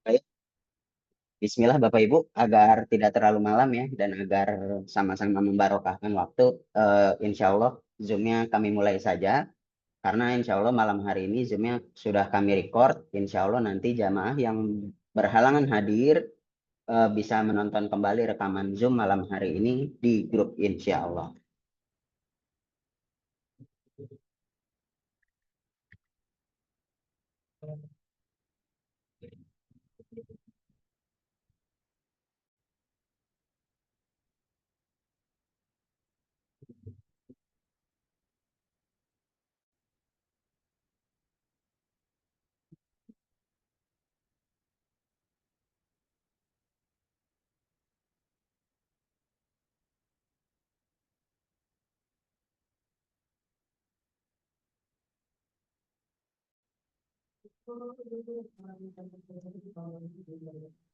Baik, Bismillah Bapak Ibu, agar tidak terlalu malam ya, dan agar sama-sama membarokahkan waktu, insya Allah Zoom-nya kami mulai saja. Karena insya Allah malam hari ini Zoom-nya sudah kami record. Insya Allah nanti jamaah yang berhalangan hadir bisa menonton kembali rekaman Zoom malam hari ini di grup insya Allah.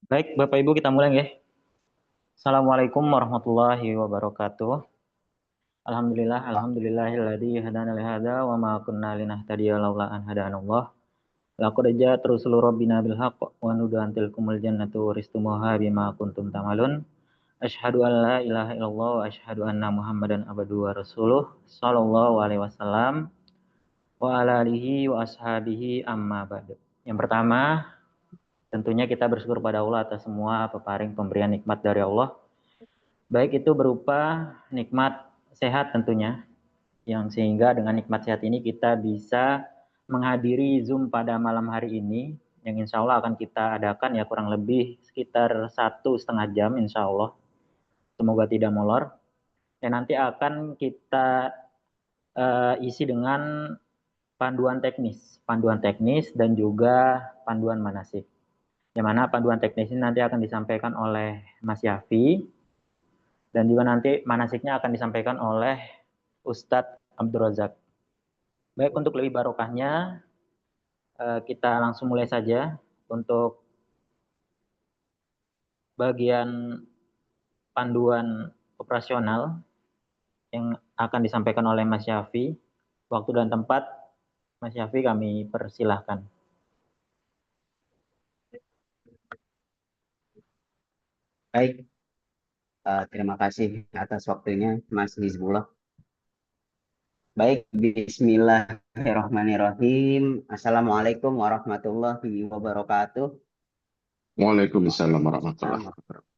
Baik, Bapak Ibu kita mulai ya. Assalamualaikum warahmatullahi wabarakatuh. Alhamdulillahilladzi hadana li hadza wa ma kunna linahtadiya laula an hadanallah. Laqad ja'at rusulu rabbina bil haqq wa nudantil kumul jannatu uristumuha bima kuntum tamalun. Asyhadu an la ilaha illallah wa asyhadu anna Muhammadan abduhu wa rasuluh sallallahu alaihi wasallam wa ala alihi wa ashabihi amma ba'du. Yang pertama, tentunya kita bersyukur pada Allah atas semua peparing pemberian nikmat dari Allah. Baik itu berupa nikmat sehat tentunya, yang sehingga dengan nikmat sehat ini kita bisa menghadiri Zoom pada malam hari ini, yang insya Allah akan kita adakan ya kurang lebih sekitar 1,5 jam insya Allah. Semoga tidak molor. Dan nanti akan kita isi dengan panduan teknis dan juga panduan manasik. Yang mana panduan teknis ini nanti akan disampaikan oleh Mas Yafi, dan juga nanti manasiknya akan disampaikan oleh Ustadz Abdul Razak. Baik, untuk lebih barokahnya, kita langsung mulai saja untuk bagian panduan operasional yang akan disampaikan oleh Mas Yafi. Waktu dan tempat, Mas Yafi kami persilahkan. Baik, terima kasih atas waktunya Mas Hizbullah. Baik, bismillahirrahmanirrahim. Assalamualaikum warahmatullahi wabarakatuh. Waalaikumsalam warahmatullahi wabarakatuh.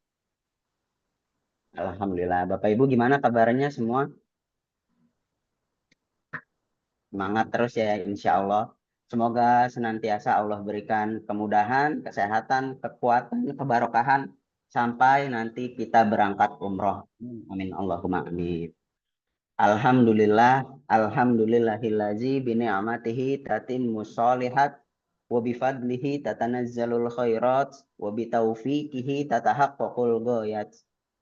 Alhamdulillah. Bapak Ibu gimana kabarnya semua? Semangat terus ya insya Allah. Semoga senantiasa Allah berikan kemudahan, kesehatan, kekuatan, kebarokahan sampai nanti kita berangkat umroh. Amin Allahumma amin. Alhamdulillahillazi bini'amatihi tatimmu sholihat wa bifadlihi tatanazzalul khairat wa bitaufiqihi tatahaqqaqul ghayat.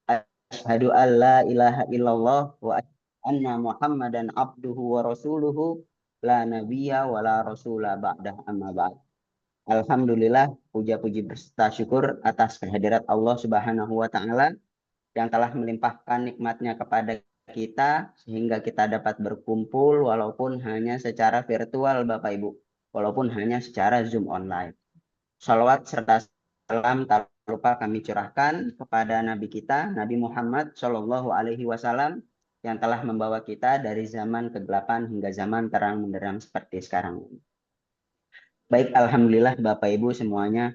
Asyhadu an la ilaha illallah wa anna Muhammadan abduhu wa rasuluhu la nabiyya wa la rasula ba'dah amma ba'd. Alhamdulillah, puja-puji berserta syukur atas kehadirat Allah Subhanahu wa taala yang telah melimpahkan nikmatnya kepada kita sehingga kita dapat berkumpul walaupun hanya secara virtual Bapak Ibu, walaupun hanya secara Zoom online. Salawat serta salam tak lupa kami curahkan kepada Nabi kita, Nabi Muhammad Shallallahu Alaihi Wasallam yang telah membawa kita dari zaman kegelapan hingga zaman terang benderang seperti sekarang. Baik, Alhamdulillah Bapak Ibu semuanya,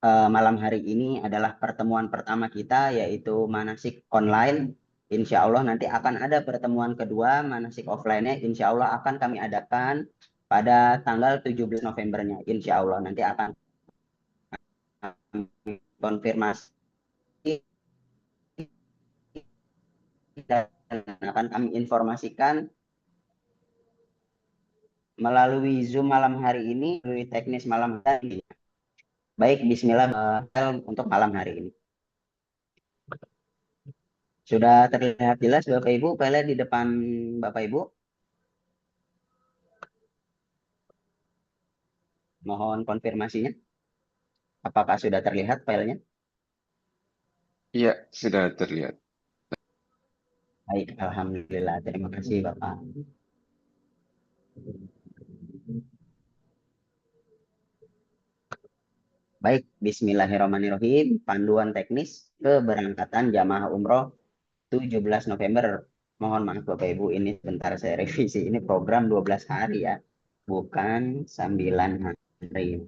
malam hari ini adalah pertemuan pertama kita yaitu manasik online. Insya Allah nanti akan ada pertemuan kedua manasik offline-nya. Insya Allah akan kami adakan pada tanggal 17 Novembernya. Insya Allah nanti akan konfirmasi dan akan kami informasikan melalui Zoom malam hari ini, melalui teknis malam hari ini. Baik, bismillah untuk malam hari ini. Sudah terlihat jelas Bapak Ibu file di depan Bapak Ibu? Mohon konfirmasinya. Apakah sudah terlihat filenya? Iya, sudah terlihat. Baik, Alhamdulillah. Terima kasih Bapak. Baik, Bismillahirrahmanirrahim. Panduan teknis keberangkatan jamaah umroh 17 November. Mohon maaf Bapak Ibu, ini sebentar saya revisi. Ini program 12 hari ya, bukan 9 hari.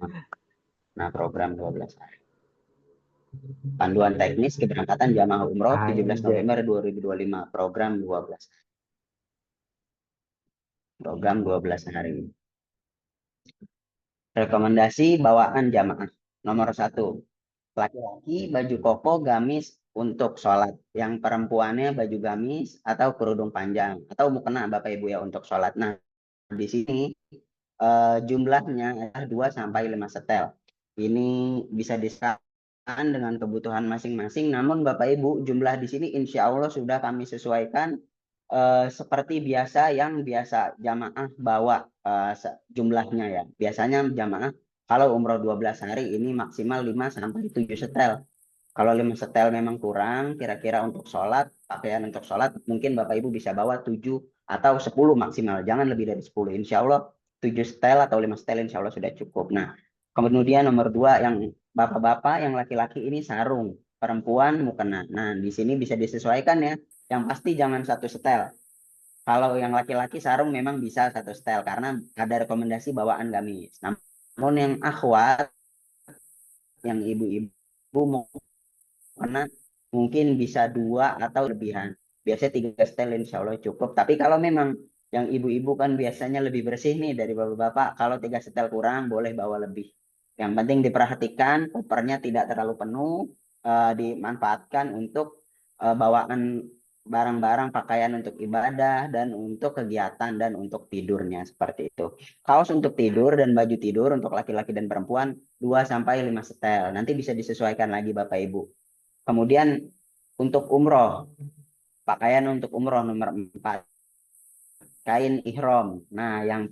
Nah, program 12 hari. Panduan teknis keberangkatan jamaah umroh 17 November 2025. Program 12. Program 12 hari. Rekomendasi bawaan jamaah. Nomor 1. Laki-laki baju koko gamis untuk sholat. Yang perempuannya baju gamis atau kerudung panjang. Atau mukena Bapak Ibu ya untuk sholat. Nah, di sini jumlahnya adalah 2 sampai 5 setel. Ini bisa disesuaikan dengan kebutuhan masing-masing. Namun Bapak Ibu, jumlah di sini insya Allah sudah kami sesuaikan seperti biasa yang biasa jamaah bawa jumlahnya ya. Biasanya jamaah kalau umroh 12 hari ini maksimal 5 sampai 7 setel. Kalau 5 setel memang kurang, kira-kira untuk sholat, pakaian untuk sholat, mungkin Bapak Ibu bisa bawa 7 atau 10 maksimal. Jangan lebih dari 10. Insya Allah 7 setel atau 5 setel insya Allah sudah cukup. Nah, kemudian nomor 2 yang bapak-bapak, yang laki-laki ini sarung. Perempuan mukena. Nah, di sini bisa disesuaikan ya. Yang pasti jangan 1 setel. Kalau yang laki-laki sarung memang bisa 1 setel karena ada rekomendasi bawaan gamis. Namun yang akhwat, yang ibu-ibu mau karena mungkin bisa 2 atau lebihan. Biasanya 3 setel insya Allah cukup. Tapi kalau memang yang ibu-ibu kan biasanya lebih bersih nih dari bapak-bapak. Kalau 3 setel kurang boleh bawa lebih. Yang penting diperhatikan kopernya tidak terlalu penuh. Dimanfaatkan untuk bawaan barang-barang pakaian untuk ibadah dan untuk kegiatan dan untuk tidurnya seperti itu. Kaos untuk tidur dan baju tidur untuk laki-laki dan perempuan 2 sampai 5 setel. Nanti bisa disesuaikan lagi Bapak Ibu. Kemudian untuk umroh, pakaian untuk umroh nomor 4, kain ihram. Nah, yang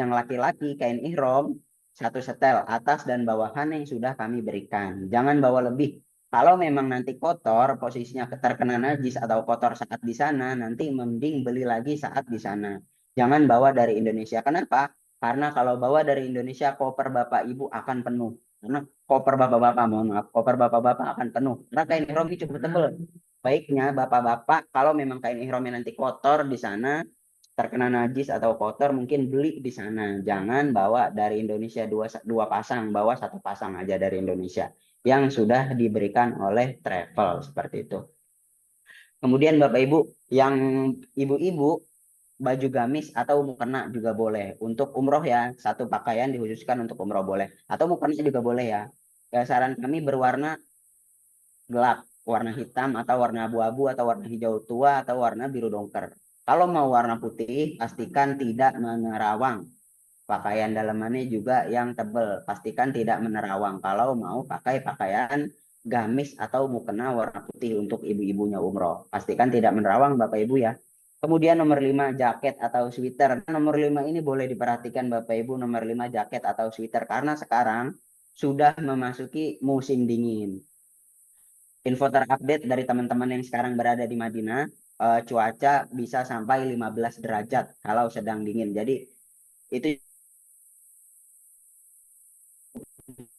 laki-laki kain ihram 1 setel atas dan bawahan yang sudah kami berikan. Jangan bawa lebih. Kalau memang nanti kotor, posisinya terkena najis atau kotor saat di sana, nanti mending beli lagi saat di sana. Jangan bawa dari Indonesia. Kenapa? Karena kalau bawa dari Indonesia, koper Bapak Ibu akan penuh. Karena koper bapak-bapak, mohon maaf, koper bapak-bapak akan penuh. Karena kain ihram ini cukup tebal. Baiknya bapak-bapak, kalau memang kain ihramnya nanti kotor di sana, terkena najis atau kotor, mungkin beli di sana. Jangan bawa dari Indonesia dua pasang, bawa 1 pasang aja dari Indonesia yang sudah diberikan oleh travel seperti itu. Kemudian Bapak Ibu, yang ibu-ibu baju gamis atau mukena juga boleh. Untuk umroh ya, 1 pakaian dikhususkan untuk umroh boleh. Atau mukena juga boleh ya. Saran kami berwarna gelap, warna hitam atau warna abu-abu atau warna hijau tua atau warna biru dongker. Kalau mau warna putih, pastikan tidak menerawang. Pakaian dalamannya juga yang tebal, pastikan tidak menerawang. Kalau mau pakai pakaian gamis atau mukena warna putih untuk ibu-ibunya umroh, pastikan tidak menerawang Bapak Ibu ya. Kemudian nomor 5 jaket atau sweater. Nomor 5 ini boleh diperhatikan Bapak Ibu, nomor 5 jaket atau sweater karena sekarang sudah memasuki musim dingin. Info terupdate dari teman-teman yang sekarang berada di Madinah, cuaca bisa sampai 15 derajat kalau sedang dingin. Jadi itu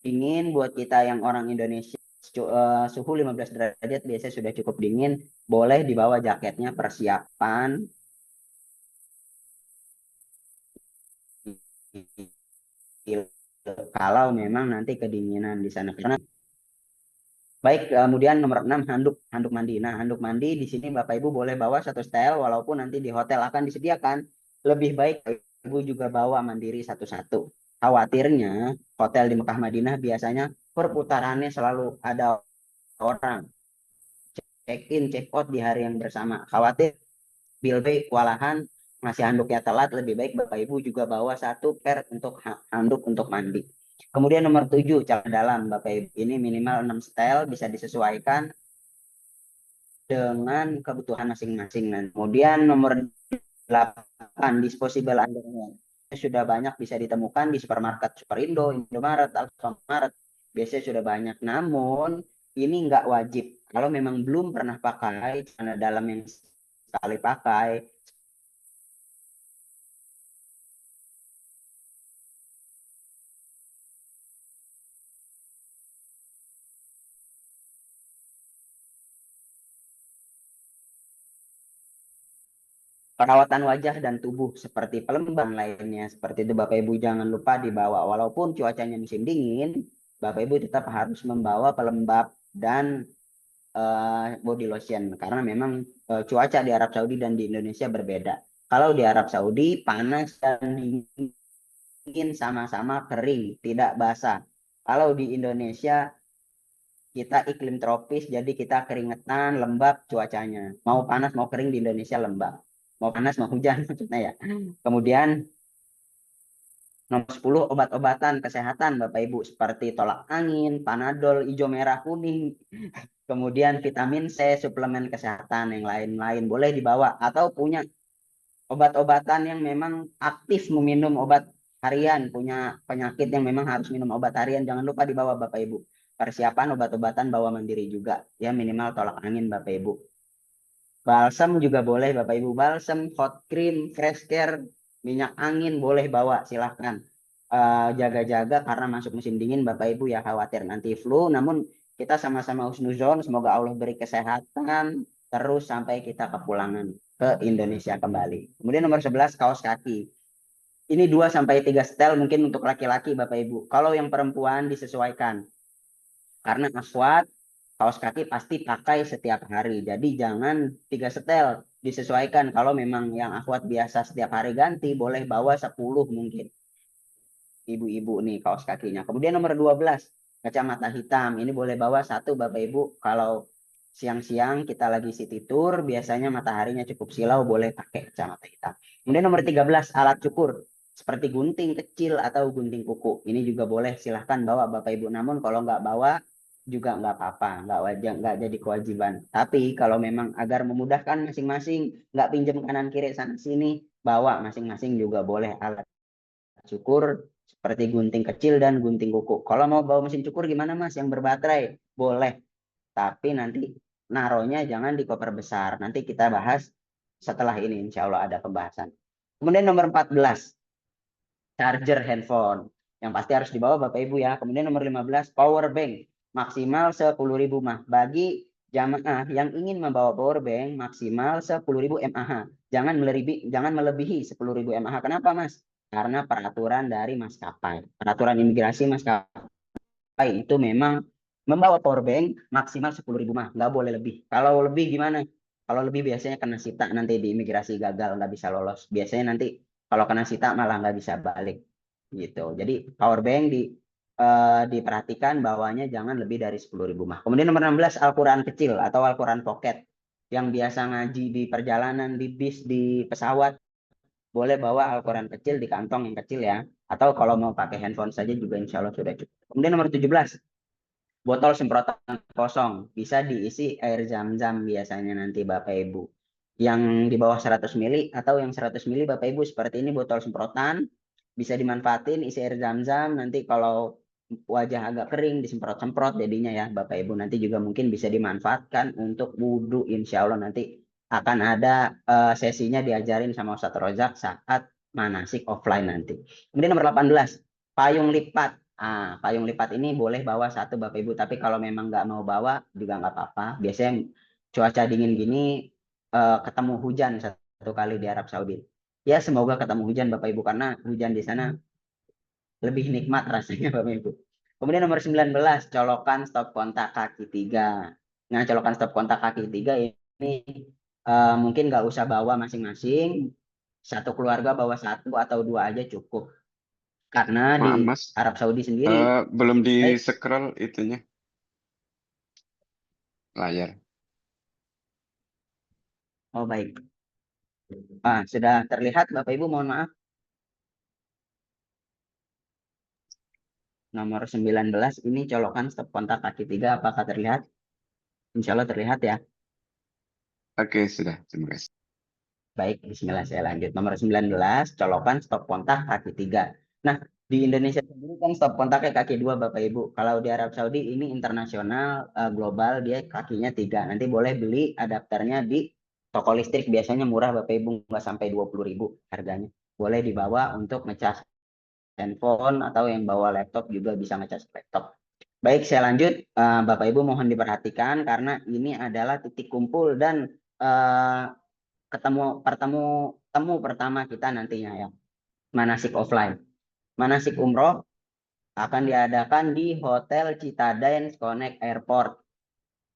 dingin buat kita yang orang Indonesia. Suhu 15 derajat biasanya sudah cukup dingin. Boleh dibawa jaketnya, persiapan kalau memang nanti kedinginan di sana. Karena baik, kemudian nomor 6 handuk mandi. Nah, handuk mandi di sini Bapak Ibu boleh bawa 1 setel walaupun nanti di hotel akan disediakan. Lebih baik Ibu juga bawa mandiri satu-satu. Khawatirnya hotel di Mekah Madinah biasanya perputarannya selalu ada orang check in, check out di hari yang bersama. Khawatir bilbay kewalahan ngasih handuknya telat, lebih baik Bapak Ibu juga bawa 1 pair untuk handuk untuk mandi. Kemudian nomor 7 celana dalam Bapak Ibu, ini minimal 6 setel bisa disesuaikan dengan kebutuhan masing-masing. Nah, kemudian nomor 8, disposable underwear. Sudah banyak bisa ditemukan di supermarket Superindo, Indomaret, Alfamaret. Biasanya sudah banyak. Namun ini nggak wajib. Kalau memang belum pernah pakai celana dalam yang sekali pakai, perawatan wajah dan tubuh seperti pelembab lainnya seperti itu Bapak Ibu jangan lupa dibawa, walaupun cuacanya musim dingin Bapak Ibu tetap harus membawa pelembab dan body lotion karena memang cuaca di Arab Saudi dan di Indonesia berbeda. Kalau di Arab Saudi panas dan dingin sama-sama kering, tidak basah. Kalau di Indonesia kita iklim tropis, jadi kita keringetan, lembab cuacanya. Mau panas, mau kering di Indonesia lembab. Mau panas, mau hujan maksudnya ya. Kemudian nomor 10, obat-obatan kesehatan Bapak Ibu seperti tolak angin, panadol, hijau merah kuning. Kemudian vitamin C, suplemen kesehatan yang lain-lain boleh dibawa atau punya obat-obatan yang memang aktif meminum obat harian, punya penyakit yang memang harus minum obat harian, jangan lupa dibawa Bapak Ibu. Persiapan obat-obatan bawa mandiri juga, ya minimal tolak angin Bapak Ibu. Balsam juga boleh Bapak Ibu, balsam, hot cream, fresh care, minyak angin boleh bawa, silahkan. Jaga-jaga karena masuk musim dingin Bapak Ibu ya khawatir nanti flu, namun kita sama-sama husnuzon, semoga Allah beri kesehatan terus sampai kita kepulangan ke Indonesia kembali. Kemudian nomor 11, kaos kaki. Ini 2 sampai 3 setel mungkin untuk laki-laki Bapak Ibu. Kalau yang perempuan disesuaikan. Karena akhwat kaos kaki pasti pakai setiap hari. Jadi jangan 3 setel, disesuaikan. Kalau memang yang akhwat biasa setiap hari ganti, boleh bawa 10 mungkin. Ibu-ibu nih kaos kakinya. Kemudian nomor 12, kacamata hitam. Ini boleh bawa 1 Bapak Ibu. Kalau siang-siang kita lagi city tour, biasanya mataharinya cukup silau, boleh pakai kacamata hitam. Kemudian nomor 13, alat cukur. Seperti gunting kecil atau gunting kuku. Ini juga boleh, silahkan bawa Bapak Ibu. Namun kalau nggak bawa, juga nggak apa-apa, nggak wajib, nggak jadi kewajiban. Tapi kalau memang agar memudahkan masing-masing, nggak pinjam kanan kiri sana sini, bawa masing-masing juga boleh alat cukur seperti gunting kecil dan gunting kuku. Kalau mau bawa mesin cukur gimana Mas? Yang berbaterai? Boleh. Tapi nanti naronya jangan di koper besar. Nanti kita bahas setelah ini, insya Allah ada pembahasan. Kemudian nomor 14, charger handphone. Yang pasti harus dibawa Bapak Ibu ya. Kemudian nomor 15, power bank. Maksimal 10.000 mah. Bagi jamaah yang ingin membawa power bank maksimal 10.000 mAh. Jangan melebihi 10.000 mAh. Kenapa Mas? Karena peraturan dari maskapai. Peraturan imigrasi maskapai itu memang membawa power bank maksimal 10.000 mah. Nggak boleh lebih. Kalau lebih gimana? Kalau lebih biasanya kena sita nanti di imigrasi gagal nggak bisa lolos. Biasanya nanti kalau kena sita malah nggak bisa balik gitu. Jadi power bank diperhatikan bawahnya jangan lebih dari 10.000 mah. Kemudian nomor 16, Al-Quran kecil atau Al-Quran pocket yang biasa ngaji di perjalanan, di bis, di pesawat, boleh bawa Al-Quran kecil di kantong yang kecil ya. Atau kalau mau pakai handphone saja juga insya Allah sudah cukup. Kemudian nomor 17, botol semprotan kosong. Bisa diisi air zam-zam biasanya nanti Bapak Ibu. Yang di bawah 100 mili atau yang 100 mili Bapak Ibu seperti ini botol semprotan. Bisa dimanfaatin isi air zam-zam. Nanti kalau wajah agak kering disemprot-semprot jadinya ya Bapak Ibu. Nanti juga mungkin bisa dimanfaatkan untuk wudhu. Insya Allah nanti akan ada sesinya diajarin sama Ustadz Rozak saat manasik offline nanti. Kemudian nomor 18, payung lipat. Payung lipat ini boleh bawa 1 Bapak Ibu, tapi kalau memang nggak mau bawa juga nggak apa-apa. Biasanya cuaca dingin gini ketemu hujan 1 kali di Arab Saudi. Ya semoga ketemu hujan Bapak Ibu karena hujan di sana lebih nikmat rasanya Bapak Ibu. Kemudian nomor 19, colokan stop kontak kaki 3. Nah colokan stop kontak kaki 3 ini mungkin nggak usah bawa masing-masing. Satu keluarga bawa 1 atau 2 aja cukup. Karena Maaf di Mas, Arab Saudi sendiri, belum di baik, scroll itunya layar. oh baik. Sudah terlihat Bapak Ibu, mohon maaf. Nomor 19 ini colokan stop kontak kaki 3, apakah terlihat? Insya Allah terlihat ya. Oke, sudah. Terima kasih. Baik, bismillah saya lanjut. Nomor 19, colokan stop kontak kaki 3. Nah, di Indonesia sendiri kan stop kontaknya kaki 2, Bapak Ibu. Kalau di Arab Saudi ini internasional, global, dia kakinya 3. Nanti boleh beli adapternya di toko listrik, biasanya murah Bapak Ibu, nggak sampai 20.000 harganya. Boleh dibawa untuk ngecas handphone atau yang bawa laptop juga bisa ngecas laptop. Baik, saya lanjut. Bapak Ibu mohon diperhatikan karena ini adalah titik kumpul dan temu pertama kita nantinya ya, manasik offline. Manasik umroh akan diadakan di Hotel Citadines Connect Airport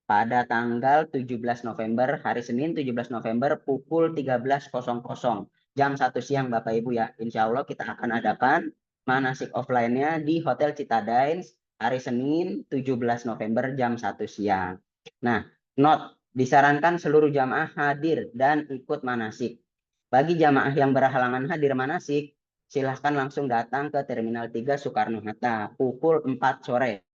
pada tanggal 17 November, hari Senin 17 November pukul 13.00 jam 1 siang Bapak Ibu ya. Insya Allah kita akan adakan manasik offline-nya di Hotel Citadines hari Senin 17 November jam 1 siang. Nah, note, disarankan seluruh jamaah hadir dan ikut manasik. Bagi jamaah yang berhalangan hadir manasik, silahkan langsung datang ke Terminal 3 Soekarno-Hatta pukul 4 sore.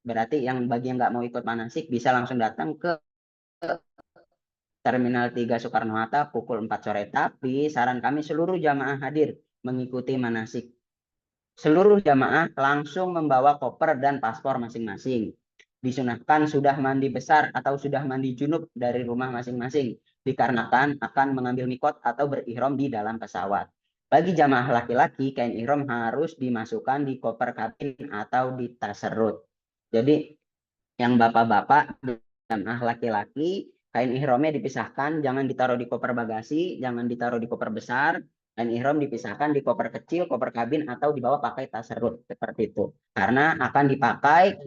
Berarti bagi yang nggak mau ikut manasik bisa langsung datang ke Terminal 3 Soekarno-Hatta pukul 4 sore. Tapi saran kami seluruh jamaah hadir mengikuti manasik. Seluruh jamaah langsung membawa koper dan paspor masing-masing. Disunahkan sudah mandi besar atau sudah mandi junub dari rumah masing-masing, dikarenakan akan mengambil mikot atau berihram di dalam pesawat. Bagi jamaah laki-laki, kain ihram harus dimasukkan di koper kabin atau di tas serut. Jadi yang bapak-bapak jamaah laki-laki, kain ihramnya dipisahkan, jangan ditaruh di koper bagasi, jangan ditaruh di koper besar. Kain ihram dipisahkan di koper kecil, koper kabin, atau dibawa pakai tas serut seperti itu. Karena akan dipakai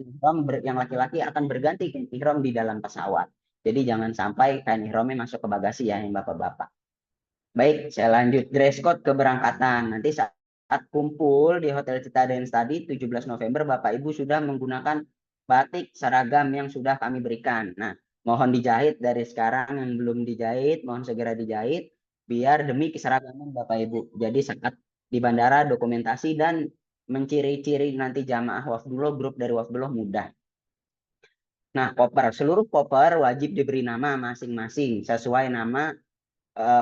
yang laki-laki akan berganti kain ihram di dalam pesawat. Jadi jangan sampai kain ihramnya masuk ke bagasi ya yang bapak-bapak. Baik, saya lanjut. Dress code keberangkatan. Nanti saat kumpul di Hotel Citadines tadi 17 November Bapak Ibu sudah menggunakan batik seragam yang sudah kami berikan. Nah, mohon dijahit dari sekarang, yang belum dijahit mohon segera dijahit biar demi keseragaman Bapak Ibu. Jadi saat di bandara dokumentasi dan menciri-ciri nanti jamaah wafdullah, grup dari wafdullah mudah. Nah, koper, seluruh koper wajib diberi nama masing-masing sesuai nama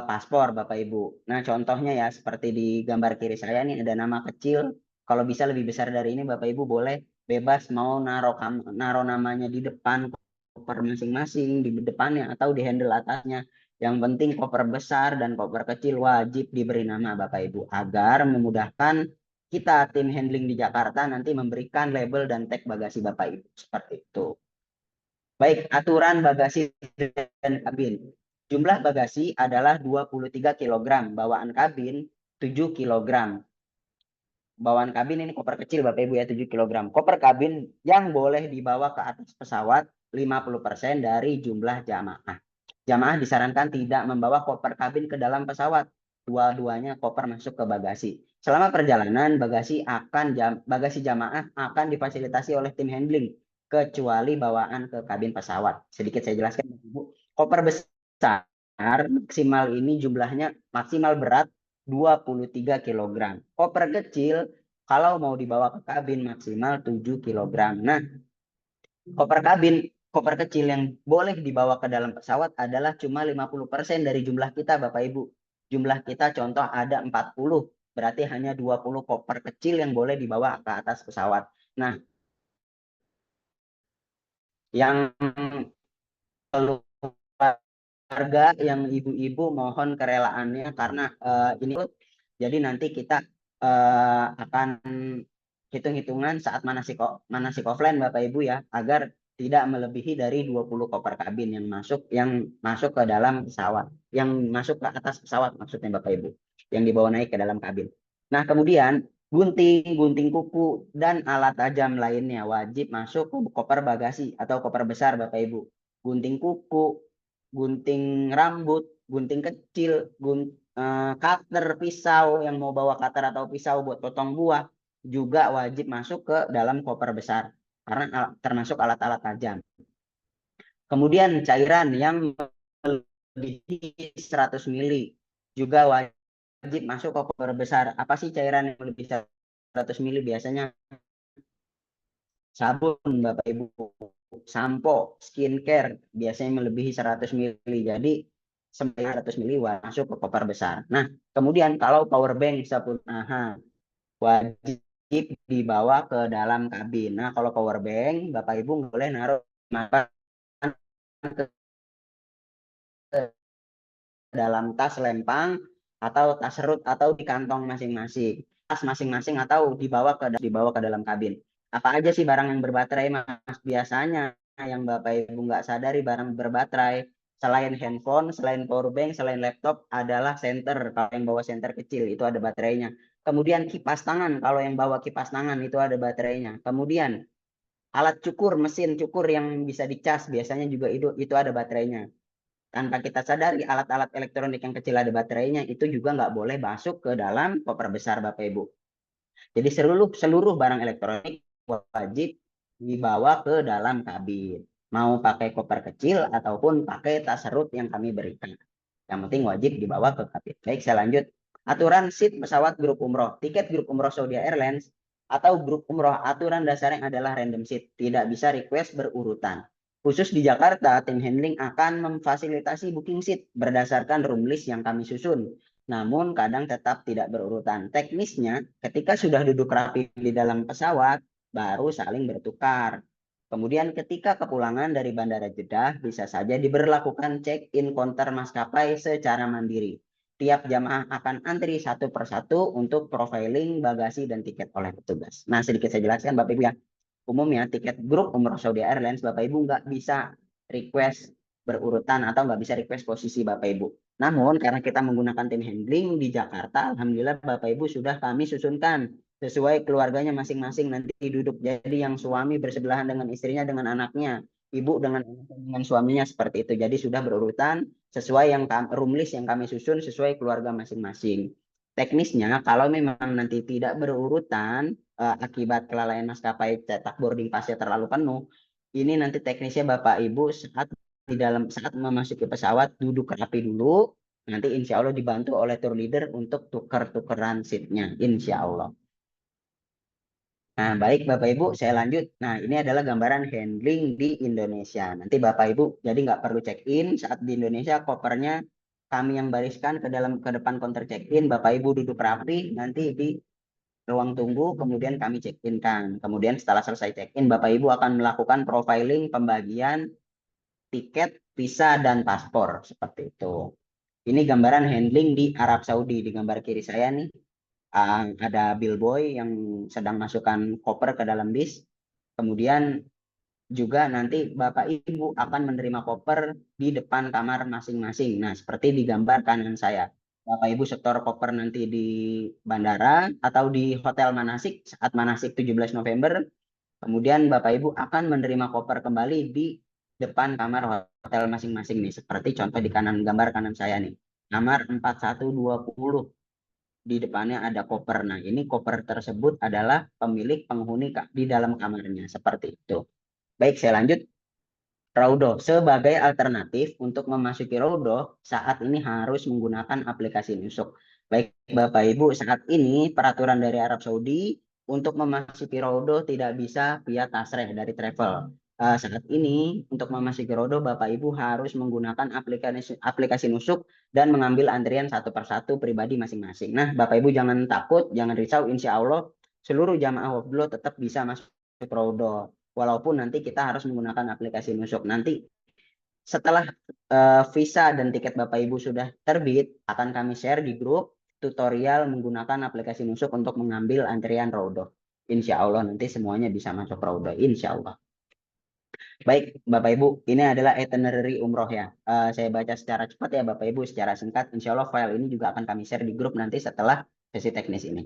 paspor Bapak Ibu. Nah, contohnya ya seperti di gambar kiri saya nih ada nama kecil. Kalau bisa lebih besar dari ini Bapak Ibu boleh bebas mau naruh namanya di depan koper masing-masing, di depannya atau di handle atasnya. Yang penting koper besar dan koper kecil wajib diberi nama Bapak Ibu agar memudahkan kita tim handling di Jakarta nanti memberikan label dan tag bagasi Bapak Ibu seperti itu. Baik, aturan bagasi dan kabin. Jumlah bagasi adalah 23 kg, bawaan kabin 7 kg. Bawaan kabin ini koper kecil Bapak Ibu ya 7 kg. Koper kabin yang boleh dibawa ke atas pesawat 50% dari jumlah jamaah. Jamaah disarankan tidak membawa koper kabin ke dalam pesawat. Dua-duanya koper masuk ke bagasi. Selama perjalanan bagasi jamaah akan difasilitasi oleh tim handling kecuali bawaan ke kabin pesawat. Sedikit saya jelaskan Ibu. Koper besar maksimal ini jumlahnya maksimal berat 23 kg. Koper kecil kalau mau dibawa ke kabin maksimal 7 kg. Nah, koper kecil yang boleh dibawa ke dalam pesawat adalah cuma 50% dari jumlah kita Bapak Ibu. Jumlah kita contoh ada 40, berarti hanya 20 koper kecil yang boleh dibawa ke atas pesawat. Nah, yang keluarga, yang ibu-ibu mohon kerelaannya karena ini jadi nanti kita akan hitung-hitungan saat manasik offline Bapak Ibu ya, agar tidak melebihi dari 20 koper kabin yang masuk ke dalam pesawat, yang masuk ke atas pesawat maksudnya Bapak Ibu, yang dibawa naik ke dalam kabin. Nah, kemudian gunting kuku dan alat tajam lainnya wajib masuk ke koper bagasi atau koper besar Bapak Ibu. Gunting kuku, gunting rambut, gunting kecil, cutter, pisau yang mau bawa cutter atau pisau buat potong buah juga wajib masuk ke dalam koper besar karena termasuk alat-alat tajam. Kemudian cairan yang melebihi 100 ml juga wajib masuk ke koper besar. Apa sih cairan yang lebih 100 ml? Biasanya sabun Bapak Ibu. sampo, skincare biasanya melebihi 100 mili. Jadi 900 mili masuk ke koper besar. Nah, kemudian kalau power bank sapunaha wajib dibawa ke dalam kabin. Nah, kalau power bank Bapak Ibu boleh naruh ke dalam tas lempang atau tas serut atau di kantong masing-masing. Tas masing-masing atau dibawa ke dalam kabin. Apa aja sih barang yang berbaterai, Mas? Biasanya yang Bapak Ibu nggak sadari barang berbaterai selain handphone, selain power bank, selain laptop adalah senter. Kalau yang bawa senter kecil itu ada baterainya. Kemudian kipas tangan, kalau yang bawa kipas tangan itu ada baterainya. Kemudian alat cukur, mesin cukur yang bisa dicas biasanya juga itu ada baterainya. Tanpa kita sadari alat-alat elektronik yang kecil ada baterainya itu juga nggak boleh masuk ke dalam koper besar Bapak Ibu. Jadi seluruh barang elektronik wajib dibawa ke dalam kabin. Mau pakai koper kecil ataupun pakai tas serut yang kami berikan. Yang penting wajib dibawa ke kabin. Baik, saya lanjut. Aturan seat pesawat grup umroh. Tiket grup umroh Saudi Airlines atau grup umroh aturan dasarnya adalah random seat. Tidak bisa request berurutan. Khusus di Jakarta, tim handling akan memfasilitasi booking seat berdasarkan room list yang kami susun. Namun kadang tetap tidak berurutan. Teknisnya, ketika sudah duduk rapi di dalam pesawat, baru saling bertukar. Kemudian ketika kepulangan dari Bandara Jeddah, bisa saja diberlakukan check-in counter maskapai secara mandiri. Tiap jamaah akan antri satu persatu untuk profiling bagasi dan tiket oleh petugas. Nah, sedikit saya jelaskan Bapak Ibu ya. Umumnya tiket grup umroh Saudi Airlines Bapak Ibu nggak bisa request berurutan atau nggak bisa request posisi Bapak Ibu. Namun karena kita menggunakan tim handling di Jakarta, alhamdulillah Bapak Ibu sudah kami susunkan sesuai keluarganya masing-masing nanti duduk. Jadi yang suami bersebelahan dengan istrinya dengan anaknya, ibu dengan suaminya seperti itu. Jadi sudah berurutan sesuai yang room list yang kami susun sesuai keluarga masing-masing. Teknisnya kalau memang nanti tidak berurutan akibat kelalaian maskapai cetak boarding pasnya terlalu penuh, ini nanti teknisnya Bapak Ibu saat memasuki pesawat duduk rapi dulu, nanti insya Allah dibantu oleh tour leader untuk tuker-tukeran seatnya, insya Allah. Nah, baik Bapak Ibu, saya lanjut. Nah, ini adalah gambaran handling di Indonesia. Nanti Bapak Ibu, jadi nggak perlu check-in saat di Indonesia, kopernya kami yang bariskan ke depan counter check-in. Bapak Ibu duduk rapi, nanti di ruang tunggu, kemudian kami check-in kan. Kemudian setelah selesai check-in, Bapak Ibu akan melakukan profiling pembagian tiket, visa, dan paspor. Seperti itu. Ini gambaran handling di Arab Saudi. Di gambar kiri saya nih, ada billboy yang sedang masukkan koper ke dalam bis. Kemudian juga nanti Bapak Ibu akan menerima koper di depan kamar masing-masing. Nah, seperti di gambar kanan saya. Bapak Ibu setor koper nanti di bandara atau di hotel manasik saat manasik 17 November. Kemudian Bapak Ibu akan menerima koper kembali di depan kamar hotel masing-masing nih. Seperti contoh di gambar kanan saya nih. Kamar 4120. Di depannya ada koper. Nah, ini koper tersebut adalah pemilik penghuni di dalam kamarnya. Seperti itu. Baik, saya lanjut. Raudoh sebagai alternatif untuk memasuki Raudoh saat ini harus menggunakan aplikasi Nusuk. Baik Bapak Ibu, saat ini peraturan dari Arab Saudi untuk memasuki Raudoh tidak bisa via tasreh dari travel. Saat ini untuk memasuki Raudoh Bapak Ibu harus menggunakan aplikasi Nusuk dan mengambil antrian satu persatu pribadi masing-masing. Nah Bapak Ibu jangan takut, jangan risau, insya Allah seluruh jamaah Wafdlo tetap bisa masuk Raudoh. Walaupun nanti kita harus menggunakan aplikasi Nusuk. Nanti setelah visa dan tiket Bapak Ibu sudah terbit, akan kami share di grup tutorial menggunakan aplikasi Nusuk untuk mengambil antrian Raudoh. Insya Allah nanti semuanya bisa masuk Raudoh. Insya Allah. Baik Bapak Ibu, ini adalah itinerary umroh ya. Saya baca secara cepat ya Bapak Ibu, secara singkat. Insya Allah file ini juga akan kami share di grup nanti setelah sesi teknis ini.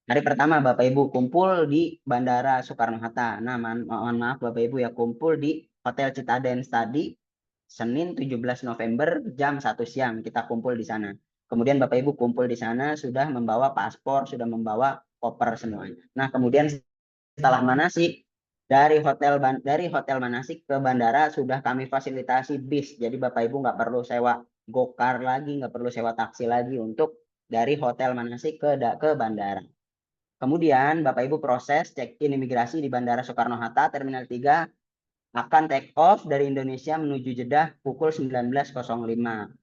Hari pertama Bapak Ibu kumpul di Bandara Soekarno-Hatta. Nah, mohon maaf Bapak Ibu ya, kumpul di Hotel Citadens tadi Senin 17 November jam 1 siang kita kumpul di sana. Kemudian Bapak Ibu kumpul di sana sudah membawa paspor, sudah membawa koper semuanya. Nah, kemudian setelah manasik dari hotel manasik ke bandara sudah kami fasilitasi bis. Jadi Bapak Ibu nggak perlu sewa gokar lagi, nggak perlu sewa taksi lagi untuk dari hotel manasik ke bandara. Kemudian Bapak Ibu proses check-in imigrasi di Bandara Soekarno-Hatta Terminal 3 akan take off dari Indonesia menuju Jeddah pukul 19.05.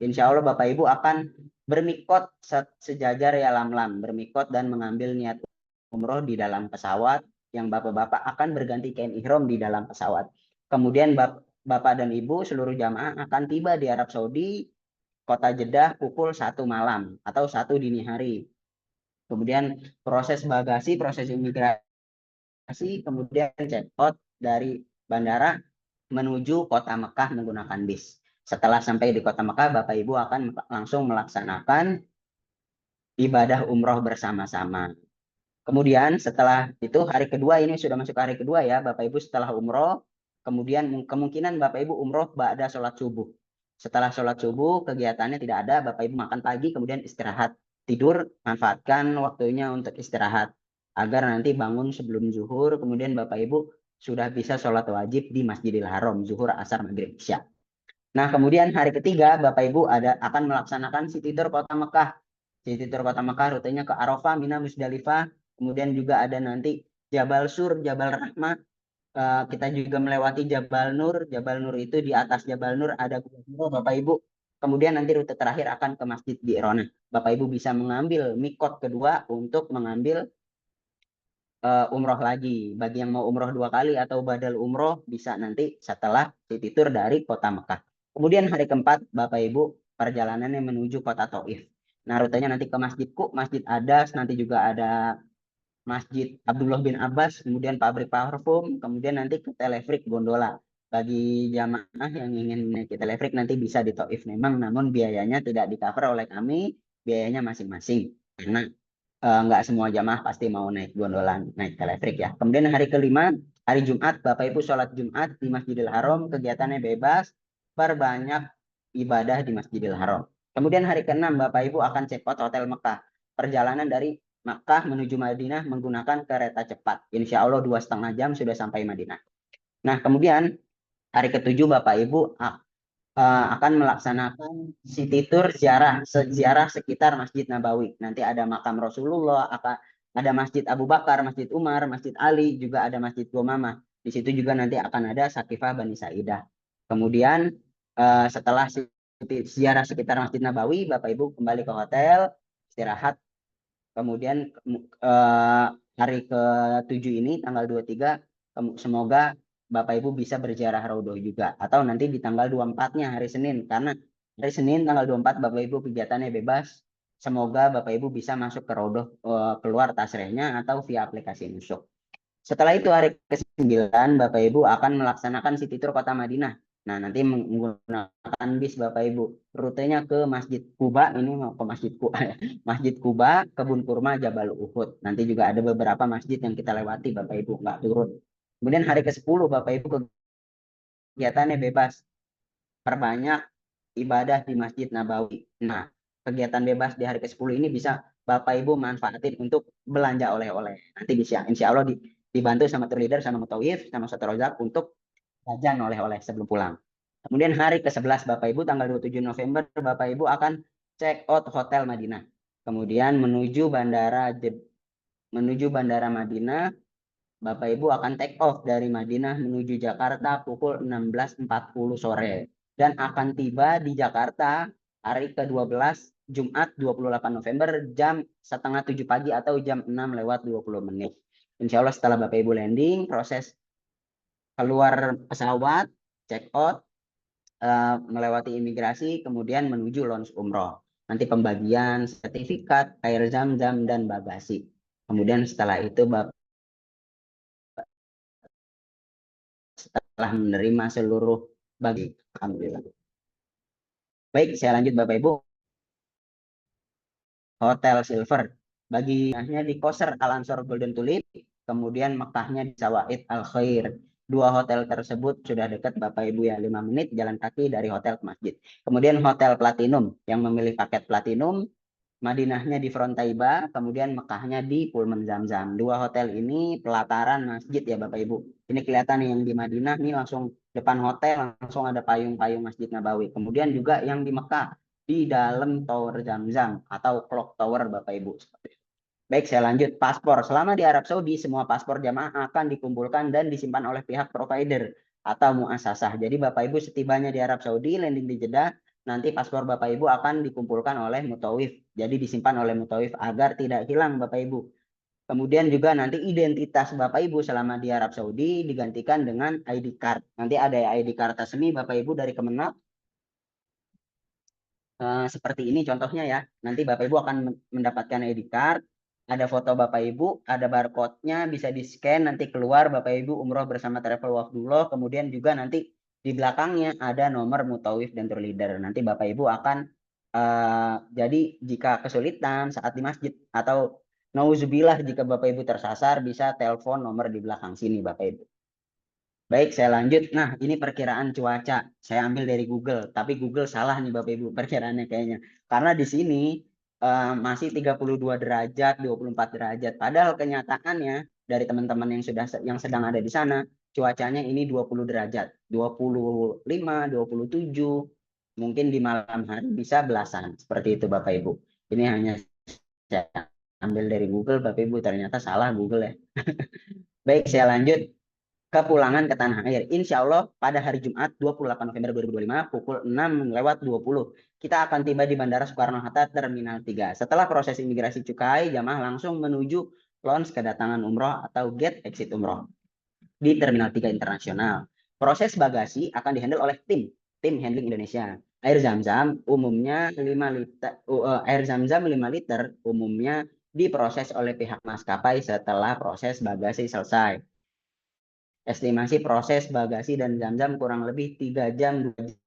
Insya Allah Bapak Ibu akan bermikot sejajar ya lam-lam, bermikot dan mengambil niat umroh di dalam pesawat, yang Bapak-Bapak akan berganti kain ihram di dalam pesawat. Kemudian Bapak dan Ibu seluruh jamaah akan tiba di Arab Saudi, kota Jeddah pukul 1 malam atau 1 dini hari. Kemudian proses bagasi, proses imigrasi, kemudian check out dari bandara menuju kota Mekah menggunakan bis. Setelah sampai di kota Mekah, Bapak Ibu akan langsung melaksanakan ibadah umroh bersama-sama. Kemudian setelah itu hari kedua, ini sudah masuk hari kedua ya Bapak Ibu setelah umroh. Kemudian kemungkinan Bapak Ibu umroh ba'da sholat subuh. Setelah sholat subuh kegiatannya tidak ada, Bapak Ibu makan pagi kemudian istirahat. Tidur, manfaatkan waktunya untuk istirahat. Agar nanti bangun sebelum zuhur, kemudian Bapak Ibu sudah bisa sholat wajib di Masjidil Haram, zuhur, asar, maghrib, isya. Nah kemudian hari ketiga Bapak Ibu akan melaksanakan city tour kota Mekah. City tour kota Mekah rutenya ke Arafah, Mina, Musdalifah. Kemudian juga ada nanti Jabal Sur, Jabal Rahmah. Kita juga melewati Jabal Nur. Jabal Nur itu di atas Jabal Nur ada gua Bapak Ibu. Kemudian nanti rute terakhir akan ke Masjid Ji'rana. Bapak Ibu bisa mengambil mikot kedua untuk mengambil umroh lagi. Bagi yang mau umroh 2 kali atau badal umroh bisa nanti setelah city tour dari kota Mekah. Kemudian hari keempat Bapak Ibu perjalanannya menuju kota Taif. Nah rutenya nanti ke Masjid Qub, Masjid Adas, nanti juga ada Masjid Abdullah bin Abbas, kemudian pabrik parfum, kemudian nanti ke telefrik gondola. Bagi jamaah yang ingin naik telefrik nanti bisa di Taif memang, namun biayanya tidak di-cover oleh kami, biayanya masing-masing. Karena nggak semua jamaah pasti mau naik gondola, naik telefrik ya. Kemudian hari kelima, hari Jumat, Bapak Ibu sholat Jumat di Masjidil Haram, kegiatannya bebas, perbanyak ibadah di Masjidil Haram. Kemudian hari keenam, Bapak Ibu akan check out Hotel Mekah. Perjalanan dari Makkah menuju Madinah menggunakan kereta cepat. Insya Allah 2,5 jam sudah sampai Madinah. Nah, kemudian hari ketujuh Bapak Ibu akan melaksanakan city tour ziarah sekitar Masjid Nabawi. Nanti ada makam Rasulullah, ada Masjid Abu Bakar, Masjid Umar, Masjid Ali, juga ada Masjid Gomamah. Di situ juga nanti akan ada Sakifah Bani Sa'idah. Kemudian setelah ziarah sekitar Masjid Nabawi, Bapak Ibu kembali ke hotel, istirahat. Kemudian hari ke-7 ini tanggal 23 semoga Bapak Ibu bisa berziarah Raudhah juga, atau nanti di tanggal 24-nya hari Senin, karena hari Senin tanggal 24 Bapak Ibu kegiatannya bebas. Semoga Bapak Ibu bisa masuk ke Raudhah keluar tasrehnya atau via aplikasi Nusuk. Setelah itu hari ke-9 Bapak Ibu akan melaksanakan city tour kota Madinah. Nah, nanti menggunakan bis Bapak Ibu. Rutenya ke Masjid Kuba, ini mau ke Masjid Kuba ya. Masjid Kuba, Kebun Kurma, Jabal Uhud. Nanti juga ada beberapa masjid yang kita lewati Bapak Ibu, nggak turun. Kemudian hari ke-10 Bapak Ibu kegiatannya bebas. Perbanyak ibadah di Masjid Nabawi. Nah, kegiatan bebas di hari ke-10 ini bisa Bapak Ibu manfaatin untuk belanja oleh-oleh. Nanti bisa insya Allah dibantu sama tour leader, sama Mutawif, sama Ustaz Rozak untuk jajan oleh-oleh sebelum pulang. Kemudian hari ke-11 Bapak Ibu tanggal 27 November Bapak Ibu akan check out Hotel Madinah. Kemudian menuju bandara Madinah. Bapak Ibu akan take off dari Madinah menuju Jakarta pukul 16.40 sore dan akan tiba di Jakarta hari ke-12 Jumat 28 November jam setengah 7 pagi atau jam 6:20. Insya Allah setelah Bapak Ibu landing, proses keluar pesawat, check out, melewati imigrasi, kemudian menuju launch umroh. Nanti pembagian sertifikat, air zam-zam, dan bagasi. Kemudian setelah itu Bapak setelah menerima seluruh bagi alhamdulillah. Baik, saya lanjut Bapak Ibu. Hotel Silver. Bagiannya di Qasr Al Ansor Golden Tulip, kemudian Mekahnya di Sawaid Al Khair. Dua hotel tersebut sudah dekat Bapak Ibu ya, 5 menit jalan kaki dari hotel ke masjid. Kemudian Hotel Platinum yang memilih paket Platinum, Madinahnya di Frontaiba, kemudian Mekahnya di Pullman Zamzam. Dua hotel ini pelataran masjid ya Bapak Ibu. Ini kelihatan yang di Madinah nih langsung depan hotel, langsung ada payung-payung Masjid Nabawi. Kemudian juga yang di Mekah di dalam Tower Zamzam atau Clock Tower Bapak Ibu. Baik, saya lanjut. Paspor. Selama di Arab Saudi, semua paspor jamaah akan dikumpulkan dan disimpan oleh pihak provider atau muasasah. Jadi Bapak Ibu setibanya di Arab Saudi, landing di Jeddah, nanti paspor Bapak Ibu akan dikumpulkan oleh mutawif. Jadi disimpan oleh mutawif agar tidak hilang Bapak Ibu. Kemudian juga nanti identitas Bapak Ibu selama di Arab Saudi digantikan dengan ID card. Nanti ada ID card resmi Bapak Ibu dari Kemenang. Seperti ini contohnya ya. Nanti Bapak Ibu akan mendapatkan ID card, ada foto Bapak Ibu, ada barcode-nya, bisa di-scan, nanti keluar Bapak Ibu umroh bersama Travel Wafdullah, kemudian juga nanti di belakangnya ada nomor mutawif dan tour leader. Nanti Bapak Ibu akan jadi jika kesulitan saat di masjid atau nauzubillah jika Bapak Ibu tersasar bisa telepon nomor di belakang sini Bapak Ibu. Baik, saya lanjut. Nah, ini perkiraan cuaca. Saya ambil dari Google, tapi Google salah nih Bapak Ibu perkiraannya kayaknya. Karena di sini masih 32 derajat, 24 derajat. Padahal kenyataannya dari teman-teman yang sedang ada di sana, cuacanya ini 20 derajat, 25, 27, mungkin di malam hari bisa belasan. Seperti itu Bapak Ibu. Ini hanya saya ambil dari Google, Bapak Ibu ternyata salah Google ya. Baik, saya lanjut. Kepulangan ke tanah air. Insya Allah pada hari Jumat 28 November 2025 pukul 6:20 kita akan tiba di Bandara Soekarno-Hatta Terminal 3. Setelah proses imigrasi cukai, jamaah langsung menuju lounge kedatangan umroh atau gate exit umroh di Terminal 3 Internasional. Proses bagasi akan dihandle oleh tim handling Indonesia. Air Zam-Zam umumnya 5 liter, air Zam-Zam 5 liter umumnya diproses oleh pihak maskapai setelah proses bagasi selesai. Estimasi proses bagasi dan Zam-Zam kurang lebih 3 jam 2 jam.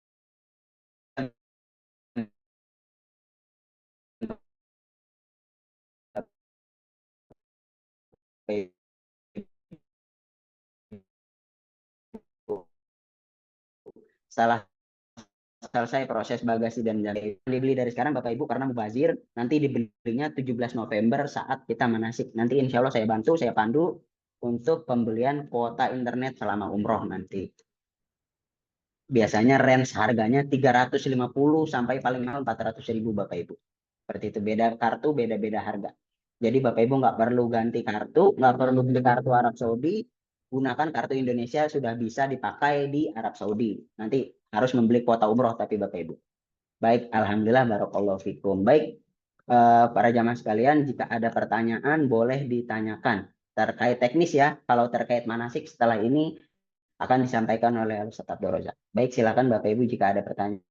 Setelah selesai proses bagasi dan Zam-Zam dibeli dari sekarang Bapak Ibu karena mubazir, nanti dibelinya 17 November saat kita manasik. Nanti insya Allah saya bantu, saya pandu untuk pembelian kuota internet selama umroh nanti. Biasanya range harganya 350 sampai paling mahal 400.000 Bapak Ibu. Seperti itu, beda kartu, beda-beda harga. Jadi Bapak Ibu nggak perlu ganti kartu, nggak perlu beli kartu Arab Saudi, gunakan kartu Indonesia sudah bisa dipakai di Arab Saudi. Nanti harus membeli kuota umroh tapi Bapak Ibu. Baik, Alhamdulillah, Barakallahu Fikum. Baik, para jamaah sekalian, jika ada pertanyaan boleh ditanyakan. Terkait teknis ya, kalau terkait manasik setelah ini akan disampaikan oleh Ustaz Abdul Razak. Baik, silakan Bapak Ibu jika ada pertanyaan.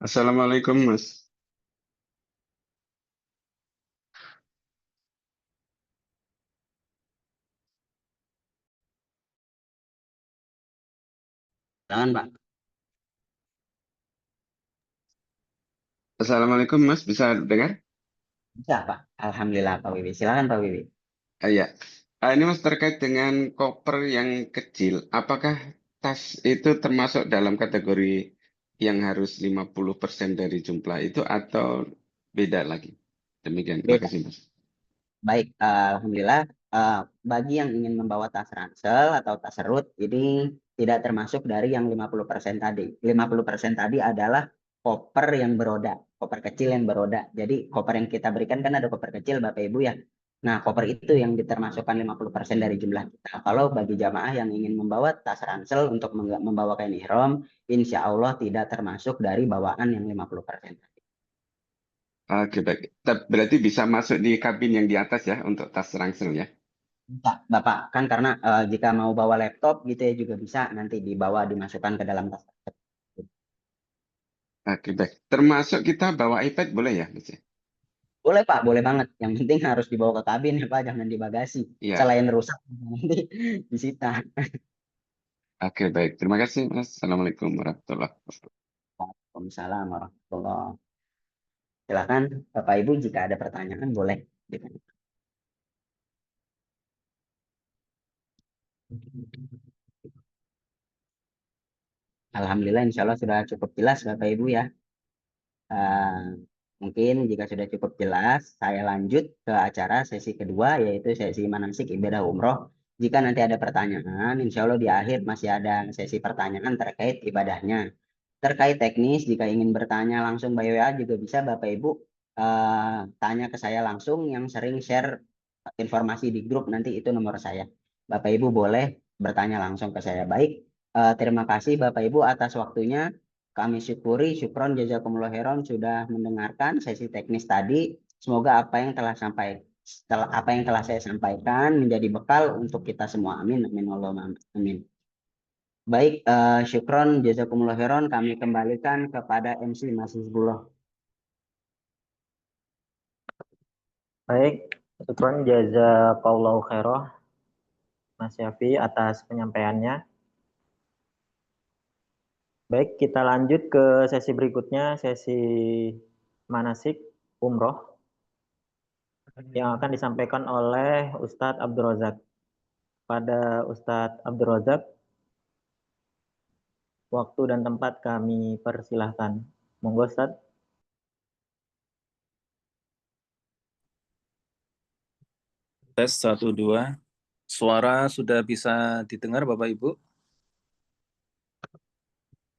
Assalamualaikum, Mas. Silakan Pak. Assalamualaikum, Mas. Bisa dengar? Bisa Pak. Alhamdulillah Pak Wibi. Silakan Pak Wibi. Iya. Ini Mas terkait dengan koper yang kecil. Apakah tas itu termasuk dalam kategori yang harus 50% dari jumlah itu atau beda lagi? Demikian. Terima Beda. kasih, Mas. Baik, Alhamdulillah. Bagi yang ingin membawa tas ransel atau tas serut, ini tidak termasuk dari yang 50% tadi. 50% tadi adalah koper yang beroda, koper kecil yang beroda. Jadi koper yang kita berikan kan ada koper kecil Bapak Ibu ya. Nah, koper itu yang ditermasukkan 50% dari jumlah kita. Kalau bagi jamaah yang ingin membawa tas ransel untuk membawa kain ihram, insya Allah tidak termasuk dari bawaan yang 50% tadi. Oke, baik. Berarti bisa masuk di kabin yang di atas ya untuk tas ransel ya? Bisa, Bapak, kan karena jika mau bawa laptop gitu ya juga bisa nanti dibawa dimasukkan ke dalam tas. Oke, baik. Termasuk kita bawa iPad boleh ya, Mas? Boleh Pak, boleh banget. Yang penting harus dibawa ke kabin ya Pak, jangan di bagasi. Iya. Selain rusak nanti disita. Oke, baik. Terima kasih, Mas. Assalamualaikum warahmatullahi wabarakatuh. Waalaikumsalam warahmatullahi wabarakatuh. Silakan Bapak Ibu jika ada pertanyaan boleh. Alhamdulillah insya Allah sudah cukup jelas Bapak Ibu ya. Mungkin jika sudah cukup jelas, saya lanjut ke acara sesi kedua, yaitu sesi manasik ibadah umroh. Jika nanti ada pertanyaan, insya Allah di akhir masih ada sesi pertanyaan terkait ibadahnya. terkait teknis, jika ingin bertanya langsung by WA juga bisa Bapak Ibu tanya ke saya langsung, yang sering share informasi di grup nanti itu nomor saya. Bapak Ibu boleh bertanya langsung ke saya. Baik, terima kasih Bapak Ibu atas waktunya. Kami syukuri, syukron jazakumullah khairan sudah mendengarkan sesi teknis tadi. Semoga apa yang telah saya sampaikan menjadi bekal untuk kita semua. Amin, amin, Allahumma amin. Baik, syukron jazakumullah khairan, kami kembalikan kepada MC Mas Hizbullah. Baik, syukron jazakallahu khairah Mas Syafi atas penyampaiannya. Baik, kita lanjut ke sesi berikutnya, sesi manasik umroh yang akan disampaikan oleh Ustadz Abdul Razak. Pada Ustadz Abdul Razak, waktu dan tempat kami persilahkan. Monggo Ustadz. Tes 1, 2. Suara sudah bisa didengar Bapak Ibu?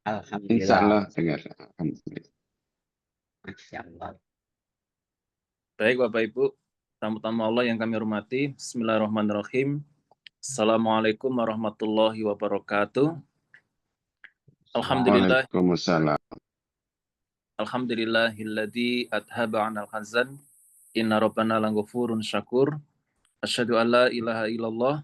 Insya Alhamdulillah. Allah dengar. Alhamdulillah. Masya Allah. Baik Bapak Ibu, tamu-tamu Allah yang kami hormati, Bismillahirrahmanirrahim. Assalamualaikum warahmatullahi wabarakatuh. Alhamdulillah. Waalaikumsalam. Alhamdulillahilladzi adhaba 'anal hazan. Inna rabbana laghafurun syakur. Asyhadu an la ilaha illallah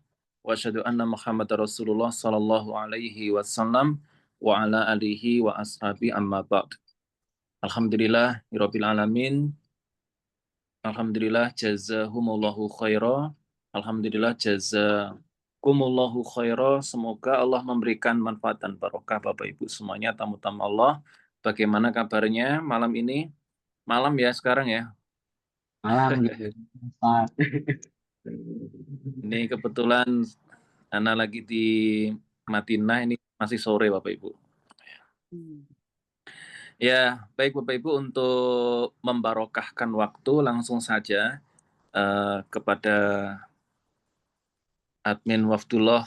wa asyhadu anna Muhammadar Rasulullah sallallahu alaihi wasallam wa ala alihi wa ashabi amma ba'd. Alhamdulillah rabbil alamin. Alhamdulillah jazahumullahu khaira. Alhamdulillah jazakumullahu khaira. Semoga Allah memberikan manfaat dan barokah Bapak Ibu semuanya, tamu-tamu Allah. Bagaimana kabarnya malam ini? Malam ya sekarang ya. Malam. Ini kebetulan Ana lagi di Madinah, ini masih sore Bapak Ibu. Ya, baik Bapak Ibu, untuk membarokahkan waktu langsung saja kepada admin Wafdullah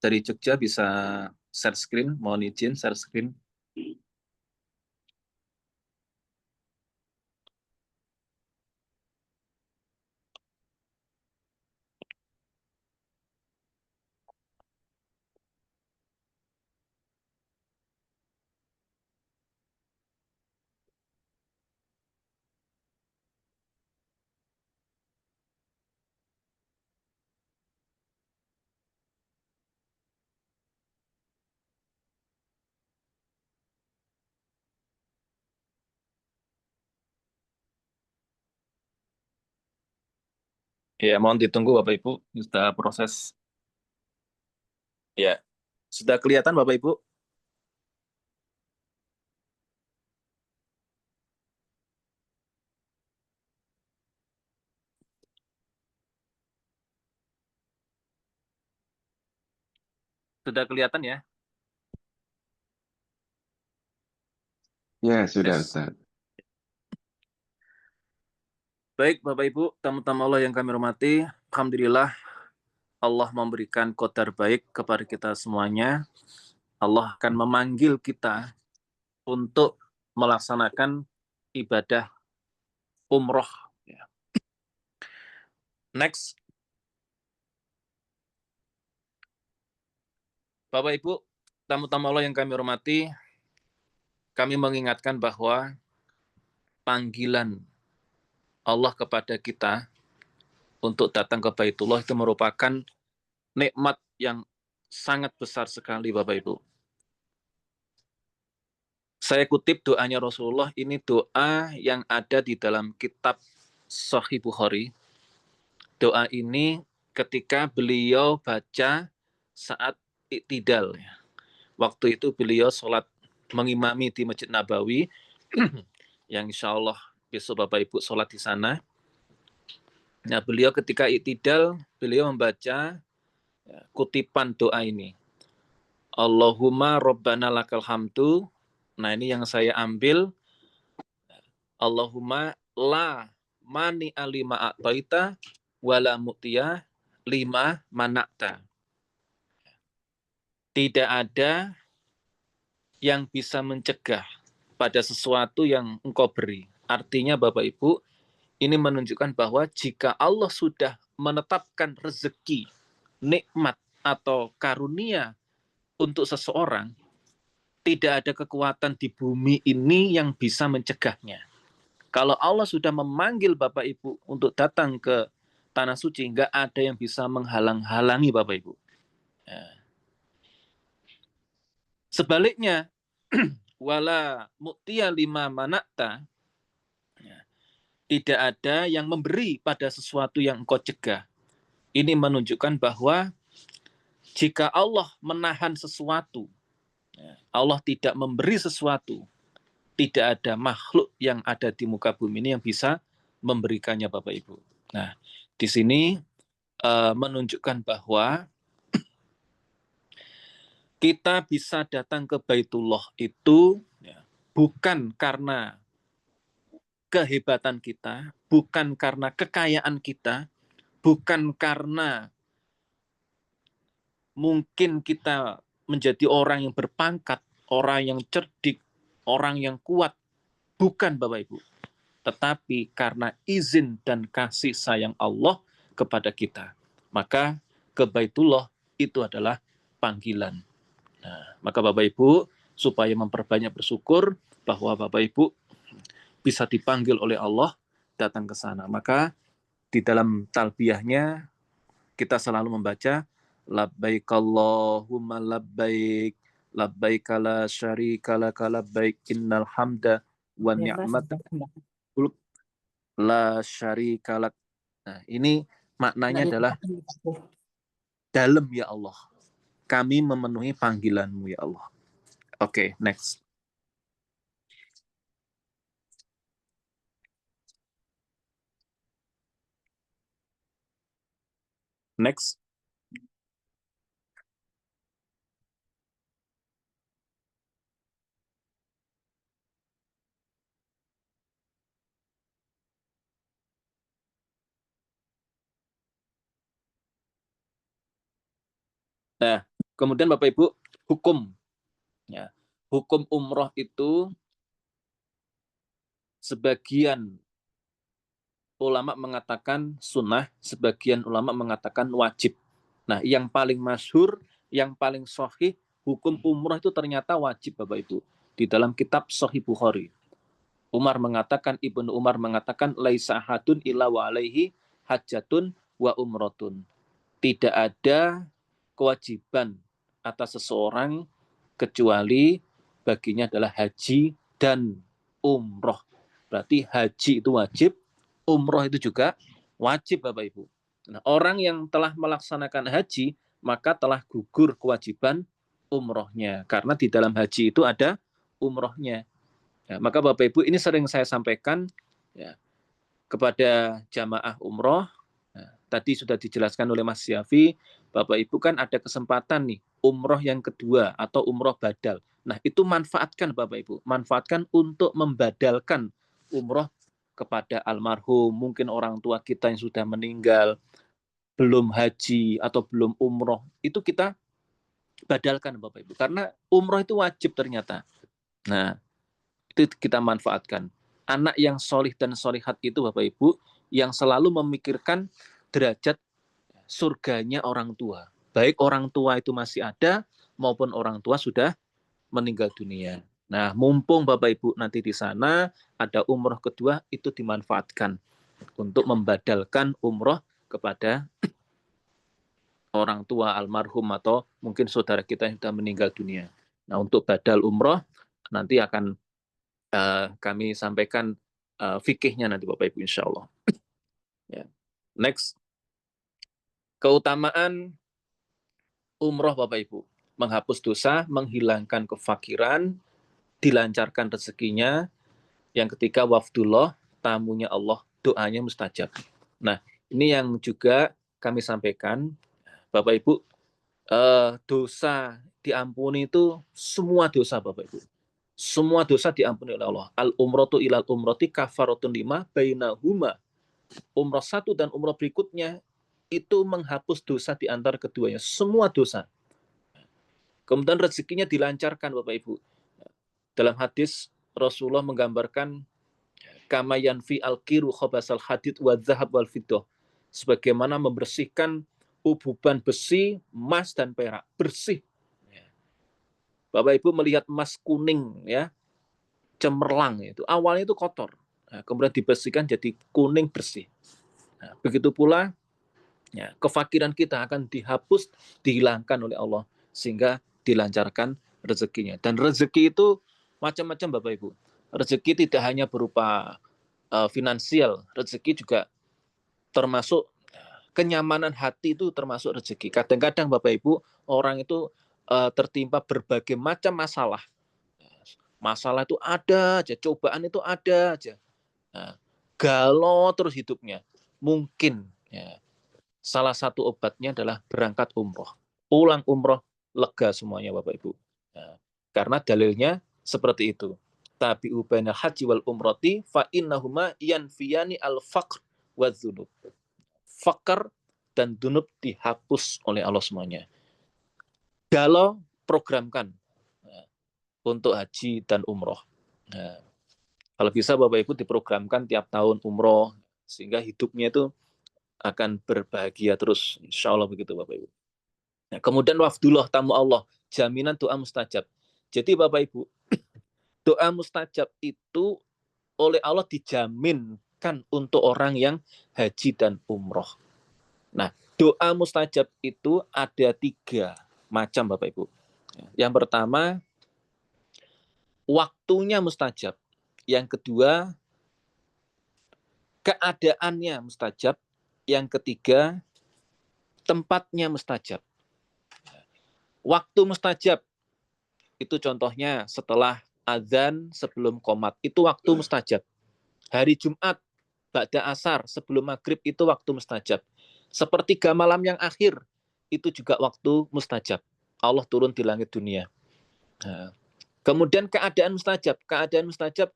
dari Jogja bisa share screen, mohon izin share screen. Ya, mohon ditunggu Bapak Ibu, sudah proses. Ya, sudah kelihatan Bapak Ibu? Sudah kelihatan ya? Ya, sudah Yes. Ustaz. Baik Bapak Ibu, tamu-tamu Allah yang kami hormati, alhamdulillah Allah memberikan qadar baik kepada kita semuanya. Allah akan memanggil kita untuk melaksanakan ibadah umroh. Next. Bapak Ibu, tamu-tamu Allah yang kami hormati, kami mengingatkan bahwa panggilan Allah kepada kita untuk datang ke Baitullah itu merupakan nikmat yang sangat besar sekali Bapak Ibu. Saya kutip doanya Rasulullah, ini doa yang ada di dalam kitab Sahih Bukhari. Doa ini ketika beliau baca saat iktidal. Waktu itu beliau sholat mengimami di Masjid Nabawi, yang insya Allah besok Bapak Ibu sholat di sana. Nah, beliau ketika iktidal, beliau membaca kutipan doa ini. Allahumma Rabbana lakal hamdu. Nah, ini yang saya ambil. Allahumma la mani alima a'taita wala mu'tiyah lima manakta. Tidak ada yang bisa mencegah pada sesuatu yang engkau beri. Artinya Bapak Ibu, ini menunjukkan bahwa jika Allah sudah menetapkan rezeki, nikmat, atau karunia untuk seseorang, tidak ada kekuatan di bumi ini yang bisa mencegahnya. Kalau Allah sudah memanggil Bapak Ibu untuk datang ke tanah suci, nggak ada yang bisa menghalang-halangi Bapak Ibu. Ya. Sebaliknya, wala mu'tiya lima manakta, ya, tidak ada yang memberi pada sesuatu yang engkau cegah. Ini menunjukkan bahwa jika Allah menahan sesuatu, ya, Allah tidak memberi sesuatu, tidak ada makhluk yang ada di muka bumi ini yang bisa memberikannya Bapak Ibu. Nah, di sini menunjukkan bahwa kita bisa datang ke Baitullah itu ya, bukan karena kehebatan kita, bukan karena kekayaan kita, bukan karena mungkin kita menjadi orang yang berpangkat, orang yang cerdik, orang yang kuat. Bukan Bapak Ibu. Tetapi karena izin dan kasih sayang Allah kepada kita. Maka ke Baitullah itu adalah panggilan. Nah, maka Bapak Ibu supaya memperbanyak bersyukur bahwa Bapak Ibu bisa dipanggil oleh Allah datang ke sana. Maka di dalam talbiyahnya kita selalu membaca labbaik Allahumma labbaik labbaik la syarika laka labbaik innal hamda wa ni'mata la syarika lak. Nah, ini maknanya adalah dalam ya Allah. Kami memenuhi panggilan-Mu ya Allah. Oke, next. Next. Nah, kemudian Bapak Ibu, hukum. Ya. Hukum umroh itu sebagian ulama mengatakan sunnah, sebagian ulama mengatakan wajib. Nah, yang paling masyhur, yang paling sahih, hukum umroh itu ternyata wajib Bapak Ibu. Di dalam kitab Sahih Bukhari. Ibnu Umar mengatakan, laisa ahadun illa wa alaihi hajatun wa umrotun. Tidak ada kewajiban atas seseorang kecuali baginya adalah haji dan umroh. Berarti haji itu wajib, umroh itu juga wajib Bapak Ibu. Nah, orang yang telah melaksanakan haji, maka telah gugur kewajiban umrohnya. Karena di dalam haji itu ada umrohnya. Ya, maka Bapak Ibu, ini sering saya sampaikan ya, kepada jamaah umroh. Nah, tadi sudah dijelaskan oleh Mas Syafi, Bapak Ibu kan ada kesempatan nih, umroh yang kedua atau umroh badal. Nah, itu manfaatkan Bapak Ibu, manfaatkan untuk membadalkan umroh kepada almarhum, mungkin orang tua kita yang sudah meninggal, belum haji atau belum umroh, itu kita badalkan Bapak Ibu, karena umroh itu wajib ternyata. Nah, itu kita manfaatkan. Anak yang solih dan solihat itu Bapak Ibu, yang selalu memikirkan derajat surganya orang tua. Baik orang tua itu masih ada, maupun orang tua sudah meninggal dunia. Nah, mumpung Bapak Ibu nanti di sana, ada umroh kedua, itu dimanfaatkan untuk membadalkan umroh kepada orang tua almarhum atau mungkin saudara kita yang sudah meninggal dunia. Nah, untuk badal umroh, nanti akan kami sampaikan fikihnya nanti Bapak Ibu insya Allah. Ya. Next. Keutamaan umroh Bapak Ibu. Menghapus dosa, menghilangkan kefakiran, dilancarkan rezekinya. Yang ketiga wafdullah, tamunya Allah, doanya mustajab. Nah, ini yang juga kami sampaikan. Bapak Ibu, dosa diampuni itu semua dosa Bapak Ibu. Semua dosa diampuni oleh Allah. Al-umratu ilal umrati kafaratun lima bainahuma. Umrah satu dan umrah berikutnya itu menghapus dosa di antara keduanya. Semua dosa. Kemudian rezekinya dilancarkan Bapak Ibu. Dalam hadis Rasulullah menggambarkan kama yanfi al-kiru khabasal hadid wa dzahab wal fiddah. Sebagaimana membersihkan ububan besi, emas dan perak, bersih. Bapak Ibu melihat emas kuning ya, cemerlang itu. Awalnya itu kotor. Nah, kemudian dibersihkan jadi kuning bersih. Nah, begitu pula ya, kefakiran kita akan dihapus, dihilangkan oleh Allah sehingga dilancarkan rezekinya. Dan rezeki itu macam-macam Bapak Ibu. Rezeki tidak hanya berupa finansial, rezeki juga termasuk kenyamanan hati, itu termasuk rezeki. Kadang-kadang Bapak Ibu orang itu tertimpa berbagai macam masalah. Masalah itu ada aja, cobaan itu ada aja. Nah, galau terus hidupnya. Mungkin ya, salah satu obatnya adalah berangkat umroh. Pulang umroh, lega semuanya Bapak Ibu. Nah, karena dalilnya seperti itu. Tabi'u bainal haji wal umrati fa innahuma yanfiyani al-faqr wa dzunub. Fakar dan dunub dihapus oleh Allah semuanya. Galau programkan untuk haji dan umroh. Nah, kalau bisa Bapak Ibu diprogramkan tiap tahun umroh sehingga hidupnya itu akan berbahagia terus, insya Allah begitu Bapak Ibu. Nah, kemudian wafdullah tamu Allah, jaminan doa mustajab. Jadi Bapak Ibu, doa mustajab itu oleh Allah dijaminkan untuk orang yang haji dan umroh. Nah, doa mustajab itu ada 3 macam Bapak Ibu. Yang pertama, waktunya mustajab. Yang kedua, keadaannya mustajab. Yang ketiga, tempatnya mustajab. Waktu mustajab itu contohnya setelah azan sebelum qomat, itu waktu mustajab. Hari Jumat ba'da asar sebelum maghrib itu waktu mustajab. Sepertiga malam yang akhir itu juga waktu mustajab. Allah turun di langit dunia. Nah, kemudian keadaan mustajab,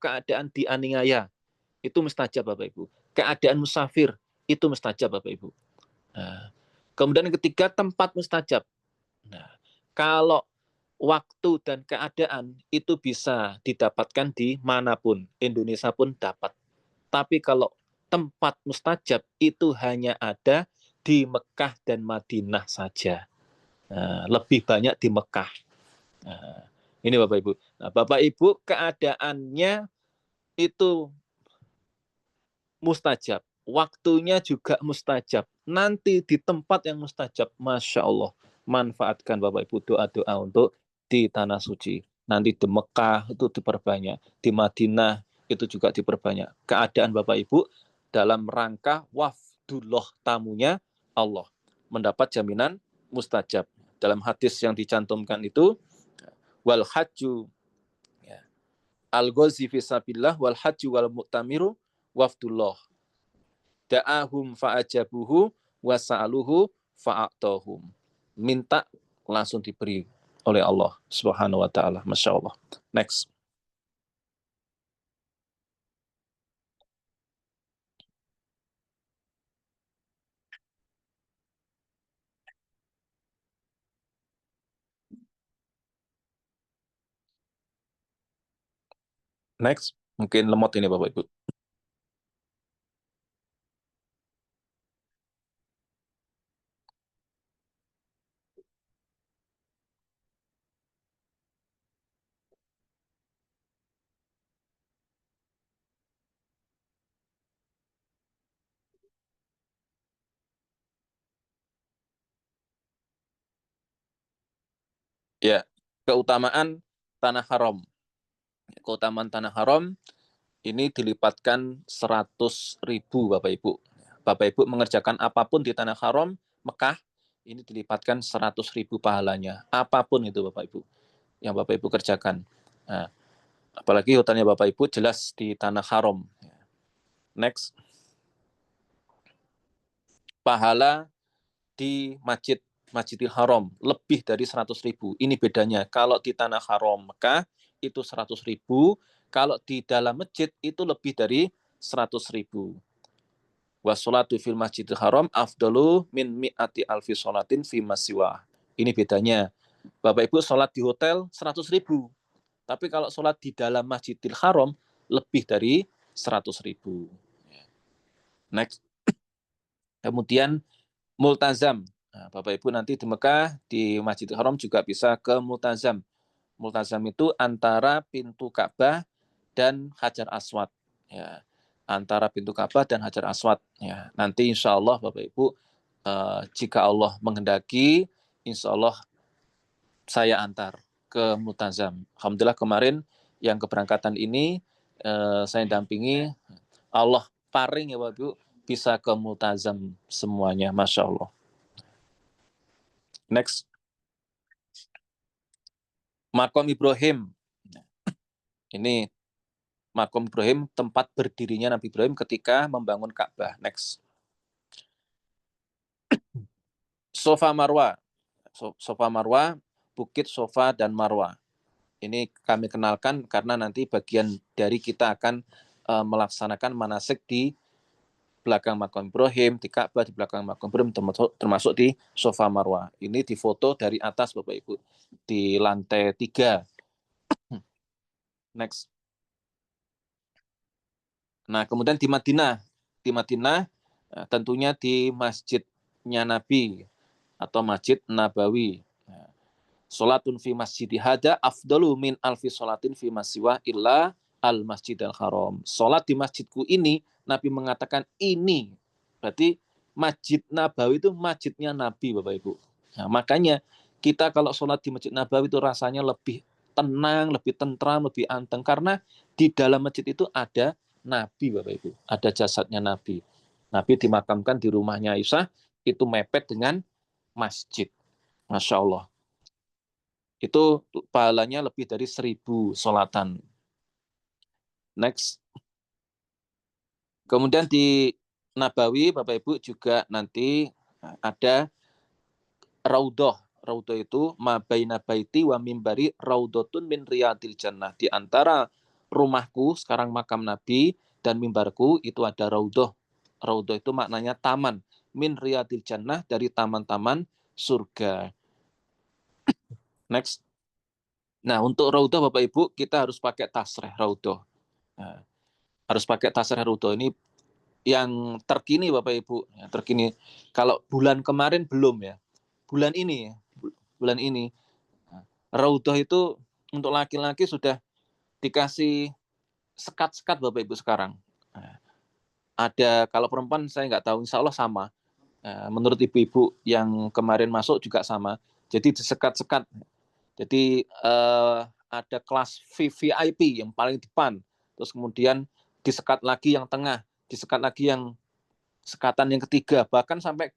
keadaan dianiaya itu mustajab Bapak Ibu. Keadaan musafir itu mustajab Bapak Ibu. Nah, kemudian yang ketiga, tempat mustajab. Nah, kalau waktu dan keadaan itu bisa didapatkan di manapun, Indonesia pun dapat. Tapi kalau tempat mustajab itu hanya ada di Mekah dan Madinah saja. Nah, lebih banyak di Mekah. Nah, ini Bapak Ibu. Nah, Bapak Ibu keadaannya itu mustajab. Waktunya juga mustajab. Nanti di tempat yang mustajab, Masya Allah. Manfaatkan Bapak Ibu doa-doa untuk di Tanah Suci. Nanti di Mekah itu diperbanyak. Di Madinah itu juga diperbanyak. Keadaan Bapak Ibu dalam rangka wafdullah tamunya Allah. Mendapat jaminan mustajab. Dalam hadis yang dicantumkan itu, wal hajju al-ghazi fisabilillah wal hajju wal mu'tamiru wafdullah. Da'ahum fa'ajabuhu wa sa'aluhu fa'atahum. Minta langsung diberi oleh Allah Subhanahu wa taala. Masya Allah. Next. Next. Mungkin lemot ini Bapak Ibu. Ya, keutamaan tanah haram. Keutamaan tanah haram ini dilipatkan 100.000 Bapak Ibu. Bapak Ibu mengerjakan apapun di tanah haram, Mekah, ini dilipatkan 100.000 pahalanya. Apapun itu Bapak Ibu, yang Bapak Ibu kerjakan. Nah, apalagi hutannya Bapak Ibu jelas di tanah haram. Next. Pahala di Masjidil Haram lebih dari 100.000. Ini bedanya. Kalau di tanah haram Mekah itu 100.000, kalau di dalam masjid itu lebih dari 100.000. Wassolatu fil Masjidil Haram afdalu min mi'ati alfi sholatin fi masiwa. Ini bedanya. Bapak Ibu sholat di hotel 100.000. Tapi kalau sholat di dalam Masjidil Haram lebih dari 100.000. Next. Kemudian multazam. Nah, Bapak Ibu nanti di Mekah, di Masjidil Haram juga bisa ke multazam. Multazam itu antara pintu Ka'bah dan Hajar Aswad. Ya, antara pintu Ka'bah dan Hajar Aswad. Ya, nanti insya Allah Bapak Ibu, jika Allah menghendaki, insya Allah saya antar ke multazam. Alhamdulillah kemarin yang keberangkatan ini saya dampingi, Allah paring ya Bapak Ibu, bisa ke multazam semuanya, Masya Allah. Next. Makom Ibrahim. Ini Makom Ibrahim, tempat berdirinya Nabi Ibrahim ketika membangun Ka'bah. Next. Sofa Marwa. Sofa Marwa, Bukit Sofa dan Marwa. Ini kami kenalkan karena nanti bagian dari kita akan melaksanakan manasik di belakang Makom Ibrahim, di Ka'bah, di belakang Makom Ibrahim, termasuk di Sofa Marwa. Ini difoto dari atas Bapak Ibu, di lantai 3. Next. Nah, kemudian di Madinah tentunya di masjidnya Nabi atau Masjid Nabawi. Salatun fi masjidi hada afdalu min alfi salatin fi masiwa illa al masjidil haram. Salat di masjidku ini, Nabi mengatakan ini. Berarti Masjid Nabawi itu masjidnya Nabi, Bapak Ibu. Nah, makanya kita kalau sholat di Masjid Nabawi itu rasanya lebih tenang, lebih tentram, lebih anteng. Karena di dalam masjid itu ada Nabi, Bapak Ibu. Ada jasadnya Nabi. Nabi dimakamkan di rumahnya Aisyah, itu mepet dengan masjid. Masya Allah. Itu pahalanya lebih dari 1.000 sholatan. Next. Kemudian di Nabawi, Bapak Ibu, juga nanti ada Raudhah. Raudhah itu ma baina baiti wa mimbari raudhatun min riyadil jannah. Di antara rumahku, sekarang makam Nabi, dan mimbarku itu ada raudhah. Raudhah itu maknanya taman. Min riyadil jannah, dari taman-taman surga. Next. Nah, untuk raudhah Bapak Ibu, kita harus pakai tasreh raudhah. Nah, harus pakai tasreh raudhah. Ini yang terkini Bapak Ibu. Yang terkini. Kalau bulan kemarin belum ya. Bulan ini raudhah itu untuk laki-laki sudah dikasih sekat-sekat Bapak Ibu sekarang. Ada, kalau perempuan saya nggak tahu, insya Allah sama. Menurut ibu-ibu yang kemarin masuk juga sama. Jadi disekat-sekat. Jadi ada kelas VIP yang paling depan. Terus kemudian disekat lagi yang tengah. Disekat lagi yang sekatan yang ketiga. Bahkan sampai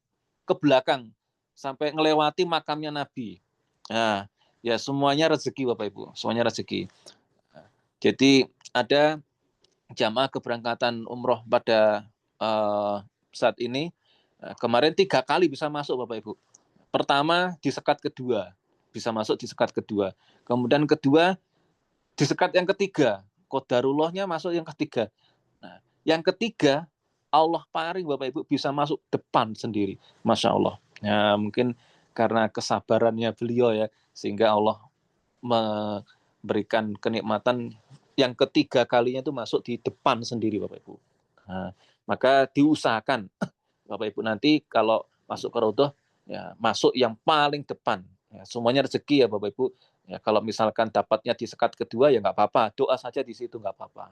ke belakang. Sampai ngelewati makamnya Nabi. Nah, ya semuanya rezeki Bapak Ibu. Semuanya rezeki. Jadi ada jamaah keberangkatan umroh pada saat ini. Kemarin 3 kali bisa masuk Bapak Ibu. Pertama di sekat kedua, bisa masuk di sekat kedua. Kemudian kedua di sekat yang ketiga, qadarullahnya masuk yang ketiga. Nah, yang ketiga Allah paring Bapak Ibu bisa masuk depan sendiri. Masya Allah. Ya, mungkin karena kesabarannya beliau ya, sehingga Allah memberikan kenikmatan yang ketiga kalinya itu masuk di depan sendiri Bapak Ibu. Nah, maka diusahakan Bapak Ibu nanti kalau masuk ke raudhah ya masuk yang paling depan. Ya, semuanya rezeki ya Bapak Ibu. Ya, kalau misalkan dapatnya di sekat kedua ya nggak apa-apa, doa saja di situ nggak apa-apa.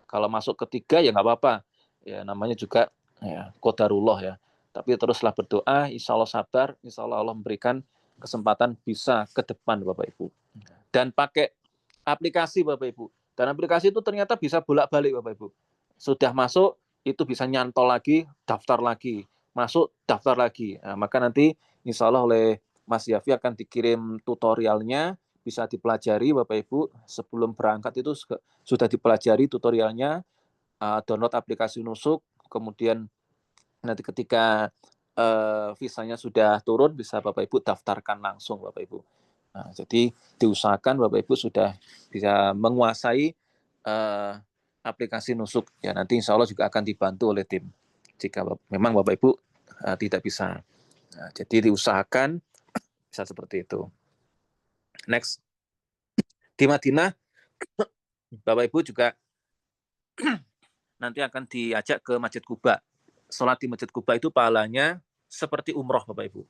Kalau masuk ketiga ya nggak apa-apa. Ya namanya juga ya qadarullah ya. Tapi teruslah berdoa, insya Allah sabar, insya Allah Allah memberikan kesempatan bisa ke depan Bapak Ibu. Dan pakai aplikasi Bapak Ibu. Dan aplikasi itu ternyata bisa bolak-balik Bapak Ibu. Sudah masuk, itu bisa nyantol lagi, daftar lagi. Masuk, daftar lagi. Nah, maka nanti insya Allah oleh Mas Yafi akan dikirim tutorialnya, bisa dipelajari Bapak Ibu. Sebelum berangkat itu sudah dipelajari tutorialnya, download aplikasi Nusuk, kemudian nanti ketika visanya sudah turun, bisa Bapak Ibu daftarkan langsung Bapak Ibu. Nah, jadi diusahakan Bapak Ibu sudah bisa menguasai aplikasi Nusuk. Ya nanti insya Allah juga akan dibantu oleh tim. Jika memang Bapak Ibu tidak bisa. Nah, jadi diusahakan bisa seperti itu. Next. Di Madinah, Bapak Ibu juga nanti akan diajak ke Masjid Quba. Sholat di Masjid Quba itu pahalanya seperti umroh, Bapak Ibu.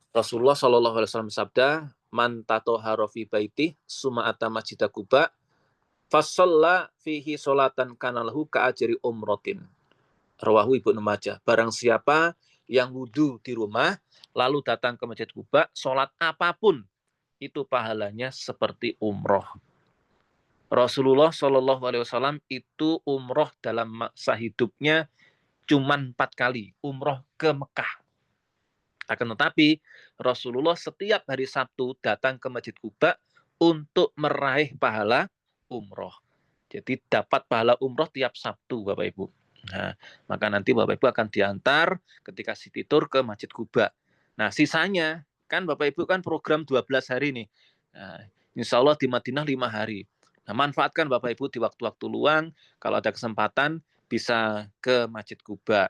Rasulullah SAW sabda, man tatohara fi baiti summa ata masjid Quba fasalla fihi sholatan kanalahu ka'ajri umrotin. Rawahu Ibnu Majah. Barang siapa yang wudu di rumah lalu datang ke Masjid Quba, sholat apapun itu pahalanya seperti umroh. Rasulullah SAW itu umroh dalam masa hidupnya cuma 4 kali, umroh ke Mekah. Akan tetapi Rasulullah setiap hari Sabtu datang ke Masjid Quba untuk meraih pahala umroh. Jadi dapat pahala umroh tiap Sabtu, Bapak Ibu. Nah, maka nanti Bapak Ibu akan diantar ketika city tour ke Masjid Quba. Nah, sisanya kan Bapak Ibu kan program 12 hari nih. Nah, insya Allah di Madinah 5 hari. Nah, manfaatkan Bapak Ibu di waktu-waktu luang, kalau ada kesempatan bisa ke Masjid Quba.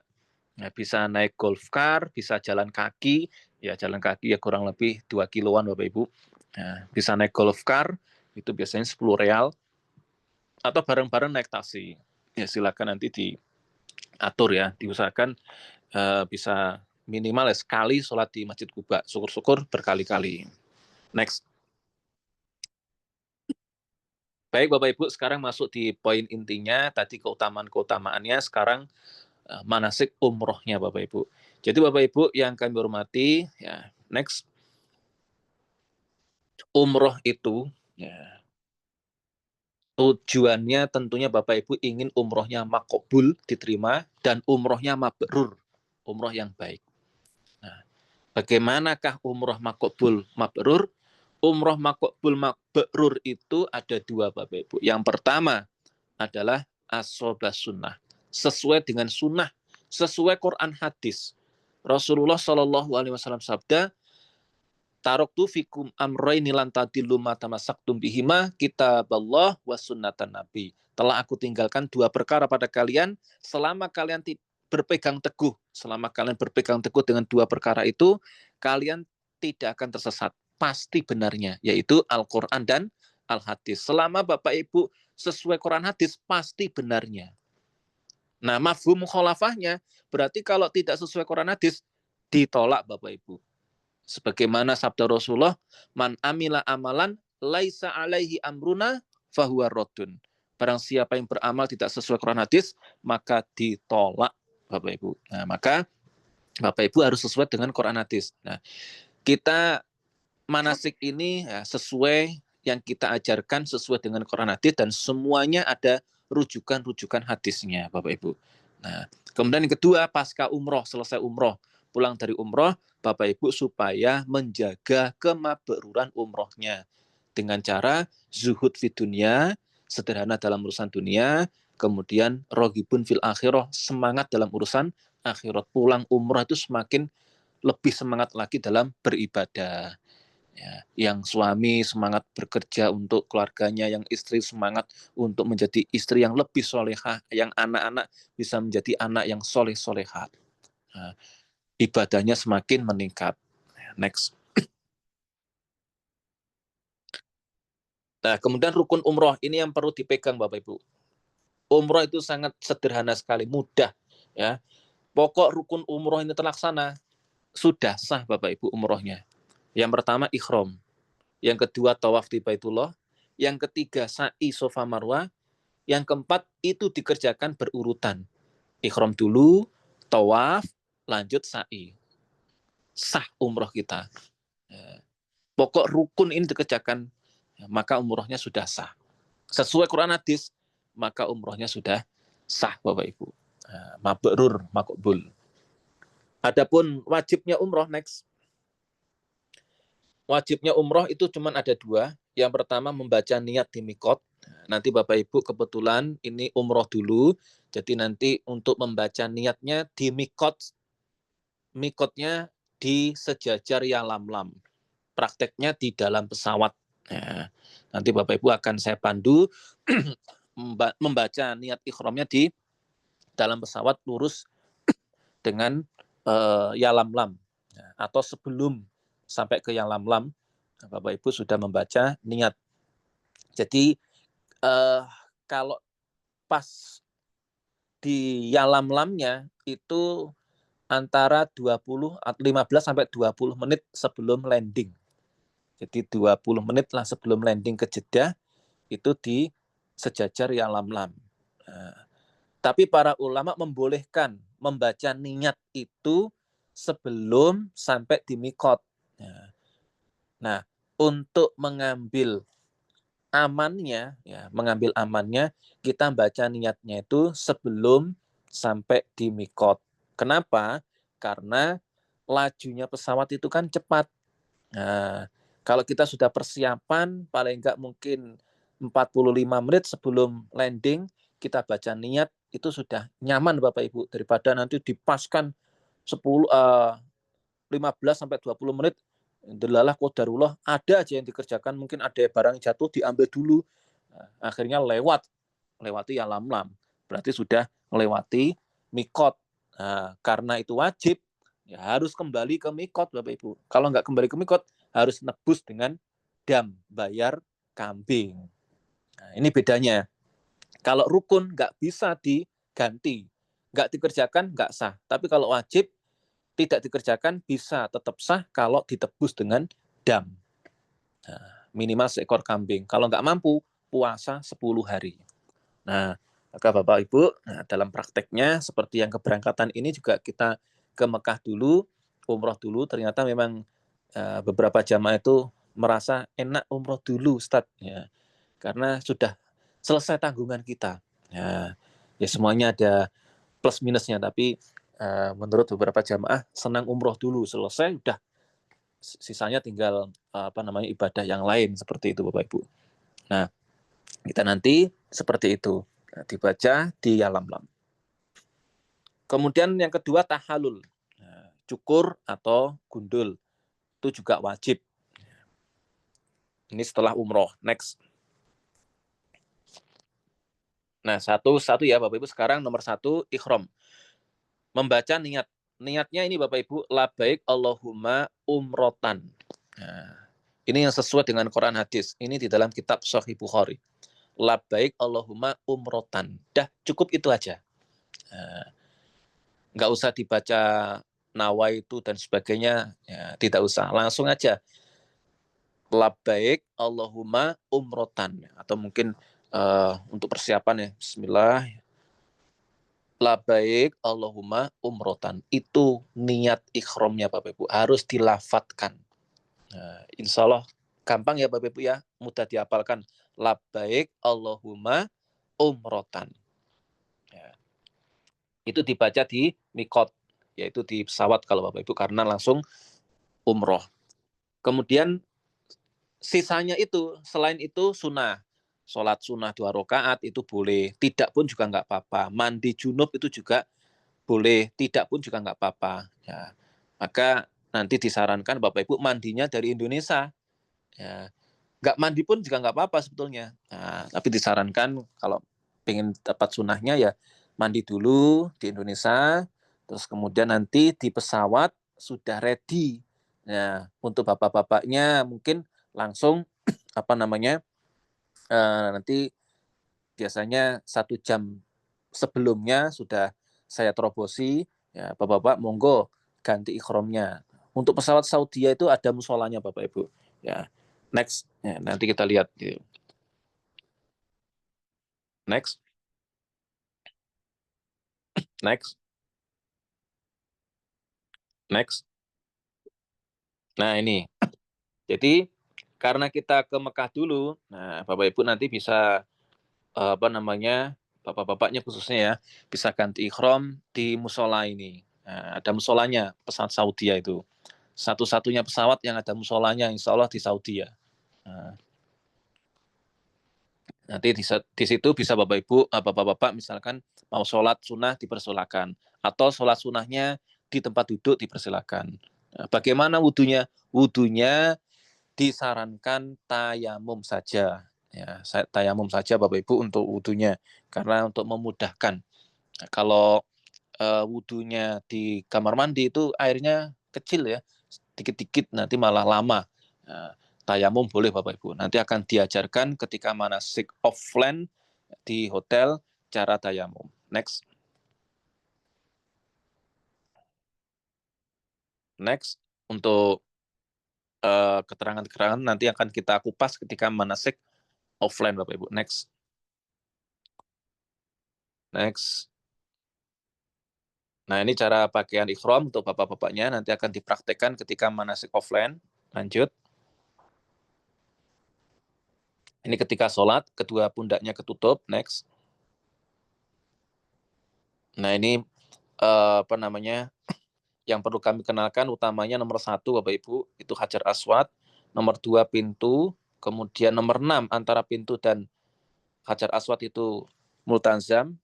Nah, bisa naik golf car, bisa jalan kaki, ya jalan kaki ya kurang lebih 2 kiloan Bapak Ibu. Nah, bisa naik golf car, itu biasanya 10 real, atau bareng-bareng naik taksi. Ya silakan nanti diatur ya, diusahakan bisa minimal ya sekali sholat di Masjid Quba, syukur-syukur berkali-kali. Next. Baik Bapak Ibu, sekarang masuk di poin intinya, tadi keutamaan-keutamaannya, sekarang manasik umrohnya Bapak Ibu. Jadi Bapak Ibu yang kami hormati, ya next, umroh itu ya, tujuannya tentunya Bapak Ibu ingin umrohnya makbul diterima dan umrohnya mabrur, umroh yang baik. Nah, bagaimanakah umroh makbul mabrur? Umroh makbul mabrur itu ada 2 Bapak Ibu. Yang pertama adalah asobah sunnah, sesuai dengan sunnah, sesuai Quran hadis. Rasulullah SAW sabda, taraktu fikum amraini lan tadillu ma tamassaktum bihima kitaballah wa sunnatan nabi. Telah aku tinggalkan 2 perkara pada kalian, selama kalian berpegang teguh dengan 2 perkara itu, kalian tidak akan tersesat. Pasti benarnya, yaitu Al-Quran dan Al-Hadis. Selama Bapak Ibu sesuai Quran hadis, pasti benarnya. Nah, mafhum mukhalafahnya, berarti kalau tidak sesuai Quran hadis, ditolak Bapak Ibu. Sebagaimana sabda Rasulullah, man amila amalan laisa alaihi amruna fahuwa raddun. Barang siapa yang beramal tidak sesuai Quran hadis, maka ditolak Bapak Ibu. Nah, maka Bapak Ibu harus sesuai dengan Quran hadis. Nah, kita manasik ini ya, sesuai yang kita ajarkan sesuai dengan Quran hadis dan semuanya ada rujukan-rujukan hadisnya Bapak Ibu. Nah, kemudian yang kedua, pasca umroh, selesai umroh, pulang dari umroh, Bapak Ibu supaya menjaga kemabruran umrohnya dengan cara zuhud fi dunia, sederhana dalam urusan dunia, kemudian roghibun fil akhirah, semangat dalam urusan akhirat. Pulang umroh itu semakin lebih semangat lagi dalam beribadah. Ya, yang suami semangat bekerja untuk keluarganya, yang istri semangat untuk menjadi istri yang lebih solehah, yang anak-anak bisa menjadi anak yang soleh-solehah. Nah, ibadahnya semakin meningkat. Next. Nah, kemudian rukun umroh ini yang perlu dipegang Bapak Ibu. Umroh itu sangat sederhana sekali, mudah. Ya, pokok rukun umroh ini terlaksana, sudah sah Bapak Ibu umrohnya. Yang pertama ihram. Yang kedua tawaf di Baitullah, yang ketiga sa'i Safa Marwah, yang keempat itu dikerjakan berurutan. Ihram dulu, tawaf, lanjut sa'i. Sah umroh kita. Pokok rukun ini dikerjakan, maka umrohnya sudah sah. Sesuai Quran hadis, maka umrohnya sudah sah Bapak Ibu. Mabrur, makbul. Adapun wajibnya umroh, next. Wajibnya umroh itu cuma ada 2. Yang pertama membaca niat di mikot. Nanti Bapak Ibu kebetulan ini umroh dulu. Jadi nanti untuk membaca niatnya di mikot. Mikotnya di sejajar Yalamlam. Prakteknya di dalam pesawat. Nah, nanti Bapak Ibu akan saya pandu membaca niat ikhramnya di dalam pesawat lurus dengan Yalamlam. Atau sebelum sampai ke Yalamlam, Bapak Ibu sudah membaca niat. Jadi kalau pas di yalam-lamnya itu antara 15 sampai 20 menit sebelum landing. Jadi 20 menit lah sebelum landing ke Jeddah itu di sejajar yalam-lam. Tapi para ulama membolehkan membaca niat itu sebelum sampai di mikot. Nah, untuk mengambil amannya, kita baca niatnya itu sebelum sampai di mikot. Kenapa? Karena lajunya pesawat itu kan cepat. Nah, kalau kita sudah persiapan, paling enggak mungkin 45 menit sebelum landing, kita baca niat, itu sudah nyaman Bapak Ibu, daripada nanti dipaskan 15 sampai 20 menit, delalah qadarullah, ada aja yang dikerjakan, mungkin ada barang jatuh, diambil dulu, akhirnya lewati yalam-lam, berarti sudah melewati mikot. Karena itu wajib, ya harus kembali ke mikot Bapak Ibu. Kalau nggak kembali ke mikot, harus nebus dengan dam, bayar kambing. Nah, ini bedanya. Kalau rukun nggak bisa diganti, nggak dikerjakan nggak sah. Tapi kalau wajib tidak dikerjakan bisa tetap sah kalau ditebus dengan dam. Nah, minimal seekor kambing. Kalau nggak mampu, puasa 10 hari. Nah, maka Bapak Ibu, dalam prakteknya seperti yang keberangkatan ini juga kita ke Mekah dulu, umroh dulu, ternyata memang beberapa jamaah itu merasa enak umroh dulu, Ustaz. Ya, karena sudah selesai tanggungan kita. Ya semuanya ada plus minusnya, tapi menurut beberapa jamaah senang umroh dulu, selesai udah sisanya tinggal ibadah yang lain, seperti itu Bapak Ibu. Nah, kita nanti seperti itu, dibaca di yalam-lam. Kemudian yang kedua tahalul, cukur atau gundul, itu juga wajib. Ini setelah umroh. Next. Nah, satu ya Bapak Ibu. Sekarang nomor 1, ikhram. Membaca niat. Niatnya ini Bapak Ibu, labbaik Allahumma umrotan. Nah, ini yang sesuai dengan Quran hadis. Ini di dalam kitab Sahih Bukhari. Labbaik Allahumma umrotan. Dah cukup itu aja. Nggak usah dibaca nawaitu dan sebagainya. Ya, tidak usah. Langsung aja. Labbaik Allahumma umrotan. Atau mungkin untuk persiapan ya. Bismillah. Labbaik Allahumma umrotan. Itu niat ikhramnya Bapak Ibu. Harus dilafatkan. Insya Allah gampang ya Bapak Ibu ya. Mudah dihafalkan. Labbaik Allahumma umrotan. Ya. Itu dibaca di mikot. Yaitu di pesawat kalau Bapak Ibu. Karena langsung umroh. Kemudian sisanya itu, selain itu sunnah. Sholat sunnah 2 rakaat itu boleh. Tidak pun juga nggak apa-apa. Mandi junub itu juga boleh, tidak pun juga nggak apa-apa. Ya. Maka nanti disarankan Bapak Ibu mandinya dari Indonesia. Ya. Nggak mandi pun juga nggak apa-apa sebetulnya. Nah, tapi disarankan kalau pengen dapat sunnahnya ya mandi dulu di Indonesia, terus kemudian nanti di pesawat sudah ready. Ya, untuk bapak-bapaknya mungkin langsung nanti biasanya 1 jam sebelumnya sudah saya terobosi, ya Bapak-bapak monggo ganti ikhramnya. Untuk pesawat Saudi itu ada musolanya Bapak Ibu. Ya, next, ya, nanti kita lihat. Next, next, next. Nah ini, jadi karena kita ke Mekah dulu, nah Bapak Ibu nanti bisa bapak-bapaknya khususnya ya, bisa ganti ikhram di musola ini. Nah, ada musolanya pesawat Saudi itu. Satu-satunya pesawat yang ada musolanya insya Allah di Saudi ya. Nah, nanti di situ bisa Bapak Ibu, Bapak-bapak misalkan mau sholat sunnah dipersilakan. Atau sholat sunnahnya di tempat duduk dipersilakan. Nah, bagaimana wudunya? Wudunya disarankan tayamum saja. Ya, tayamum saja Bapak Ibu untuk wudunya. Karena untuk memudahkan. Nah, kalau wudunya di kamar mandi itu airnya kecil ya. Dikit-dikit nanti malah lama. Nah, tayamum boleh Bapak Ibu. Nanti akan diajarkan ketika manasik offline di hotel cara tayamum. Next. Next, untuk keterangan-keterangan nanti akan kita kupas ketika manasik offline Bapak Ibu. Next. Next. Nah, ini cara pakaian ihram untuk bapak-bapaknya nanti akan dipraktekkan ketika manasik offline. Lanjut. Ini ketika sholat, kedua pundaknya ketutup. Next. Nah, ini apa namanya? Yang perlu kami kenalkan utamanya nomor 1 Bapak Ibu itu Hajar Aswad, nomor 2 pintu, kemudian nomor 6 antara pintu dan Hajar Aswad itu multazam,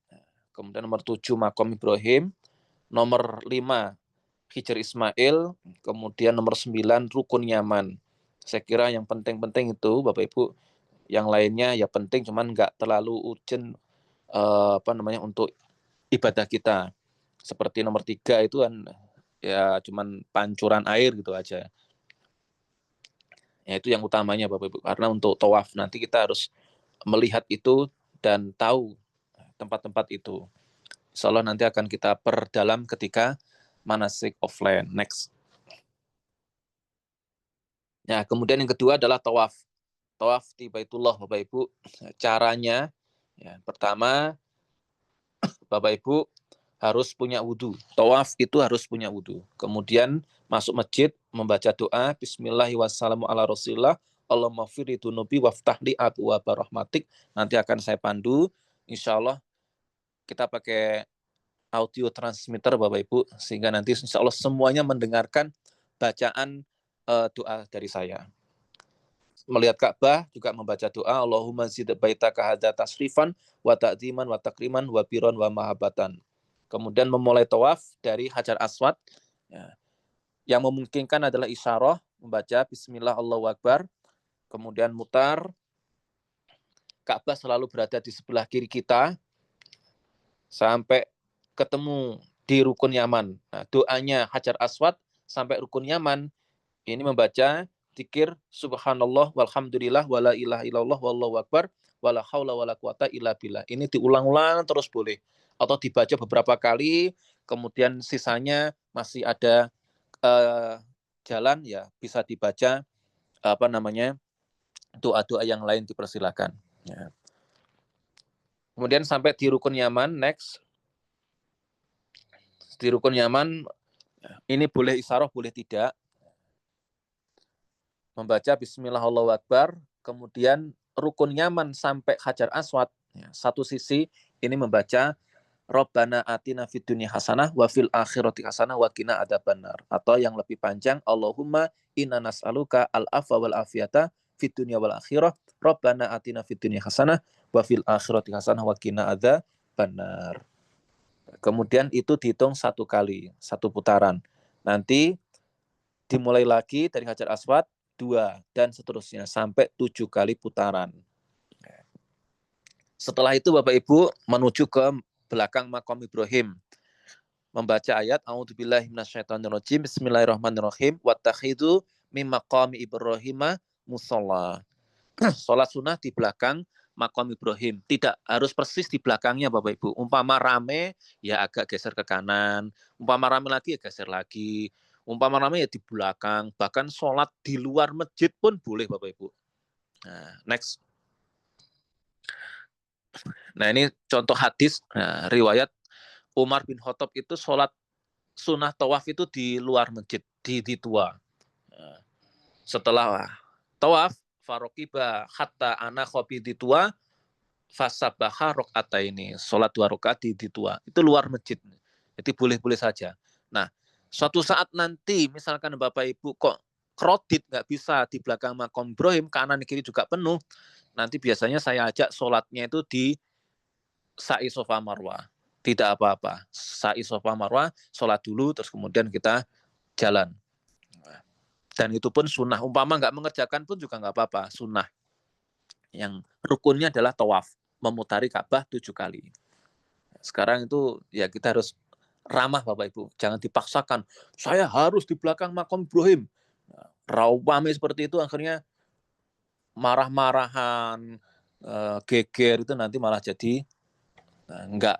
kemudian nomor 7 Makom Ibrahim, nomor 5 Hijr Ismail, kemudian nomor 9 Rukun Yaman. Saya kira yang penting-penting itu Bapak Ibu, yang lainnya ya penting cuman nggak terlalu urgent apa namanya untuk ibadah kita. Seperti nomor 3 itu kan ya cuman pancuran air gitu aja. Ya itu yang utamanya Bapak Ibu. Karena untuk tawaf nanti kita harus melihat itu dan tahu tempat-tempat itu. Insya Allah nanti akan kita perdalam ketika manasik offline. Next. Ya, kemudian yang kedua adalah tawaf. Tawaf di Baitullah Bapak Ibu. Caranya ya, pertama Bapak Ibu harus punya wudhu. Tawaf itu harus punya wudhu. Kemudian masuk masjid, membaca doa, Bismillahirrahmanirrahim, wassalamu ala rasulillah, Allahumma firli dunubi waftahli abwaaba rahmatik. Nanti akan saya pandu. Insya Allah kita pakai audio transmitter Bapak Ibu, sehingga nanti insya Allah semuanya mendengarkan bacaan doa dari saya. Melihat Ka'bah juga membaca doa, Allahumma zid baitaka hadza tasrifan wa ta'dziman wa takriman wa biron wa mahabatan. Kemudian memulai tawaf dari Hajar Aswad. Ya. Yang memungkinkan adalah isyarah, membaca Bismillah Allahu Akbar. Kemudian mutar. Ka'bah selalu berada di sebelah kiri kita. Sampai ketemu di Rukun Yaman. Nah, doanya Hajar Aswad sampai Rukun Yaman. Ini membaca zikir Subhanallah walhamdulillah wala ilaha illallah wallahu akbar wala haula wala quwata illa billah. Ini diulang-ulang terus boleh. Atau dibaca beberapa kali, kemudian sisanya masih ada jalan ya bisa dibaca apa namanya doa-doa yang lain dipersilakan. Ya. Kemudian sampai di Rukun Yaman, next. Di Rukun Yaman ini boleh isyarah, boleh tidak. Membaca Bismillah Allahu Akbar, kemudian Rukun Yaman sampai Hajar Aswad. Ya, satu sisi ini membaca Rabbana atina fid dunya hasanah wa fil akhirati hasanah wa qina adzabannar. Atau yang lebih panjang, Allahumma inna nas'aluka al-afwa wal afiyata fid dunya wal akhirah. Rabbana atina fid dunya hasanah wa fil akhirati hasanah wa qina adzabannar. Kemudian itu dihitung 1 kali, 1 putaran. Nanti dimulai lagi dari Hajar Aswad 2 dan seterusnya sampai 7 kali putaran. Setelah itu Bapak Ibu menuju ke belakang Makom Ibrahim. Membaca ayat A'udzubillahi minasyaitonirrajim. Bismillahirrahmanirrahim. Wattakhidhu mim maqami Ibrahim musalla. Salat sunnah di belakang Makom Ibrahim. Tidak harus persis di belakangnya Bapak Ibu. Umpama rame ya agak geser ke kanan. Umpama rame lagi ya geser lagi. Umpama rame ya di belakang. Bahkan sholat di luar masjid pun boleh Bapak Ibu. Nah, next. Nah ini contoh hadis, nah, riwayat Umar bin Khattab itu sholat sunnah tawaf itu di luar masjid, di tua. Nah, setelah tawaf, farokiba hatta ana khobi di tua, fasabaha rokata ini, sholat 2 rakaat di tua. Itu luar masjid, jadi boleh-boleh saja. Nah, suatu saat nanti misalkan Bapak Ibu kok kredit nggak bisa di belakang Makom Ibrahim, kanan kiri juga penuh, nanti biasanya saya ajak sholatnya itu di Sa'i Safa Marwah. Tidak apa-apa. Sa'i Safa Marwah, sholat dulu, terus kemudian kita jalan. Dan itu pun sunnah. Umpama nggak mengerjakan pun juga nggak apa-apa. Sunnah. Yang rukunnya adalah tawaf. Memutari Ka'bah 7 kali. Sekarang itu ya kita harus ramah Bapak Ibu. Jangan dipaksakan. Saya harus di belakang Makom Ibrahim. Rawame seperti itu akhirnya marah-marahan, geger itu nanti malah jadi enggak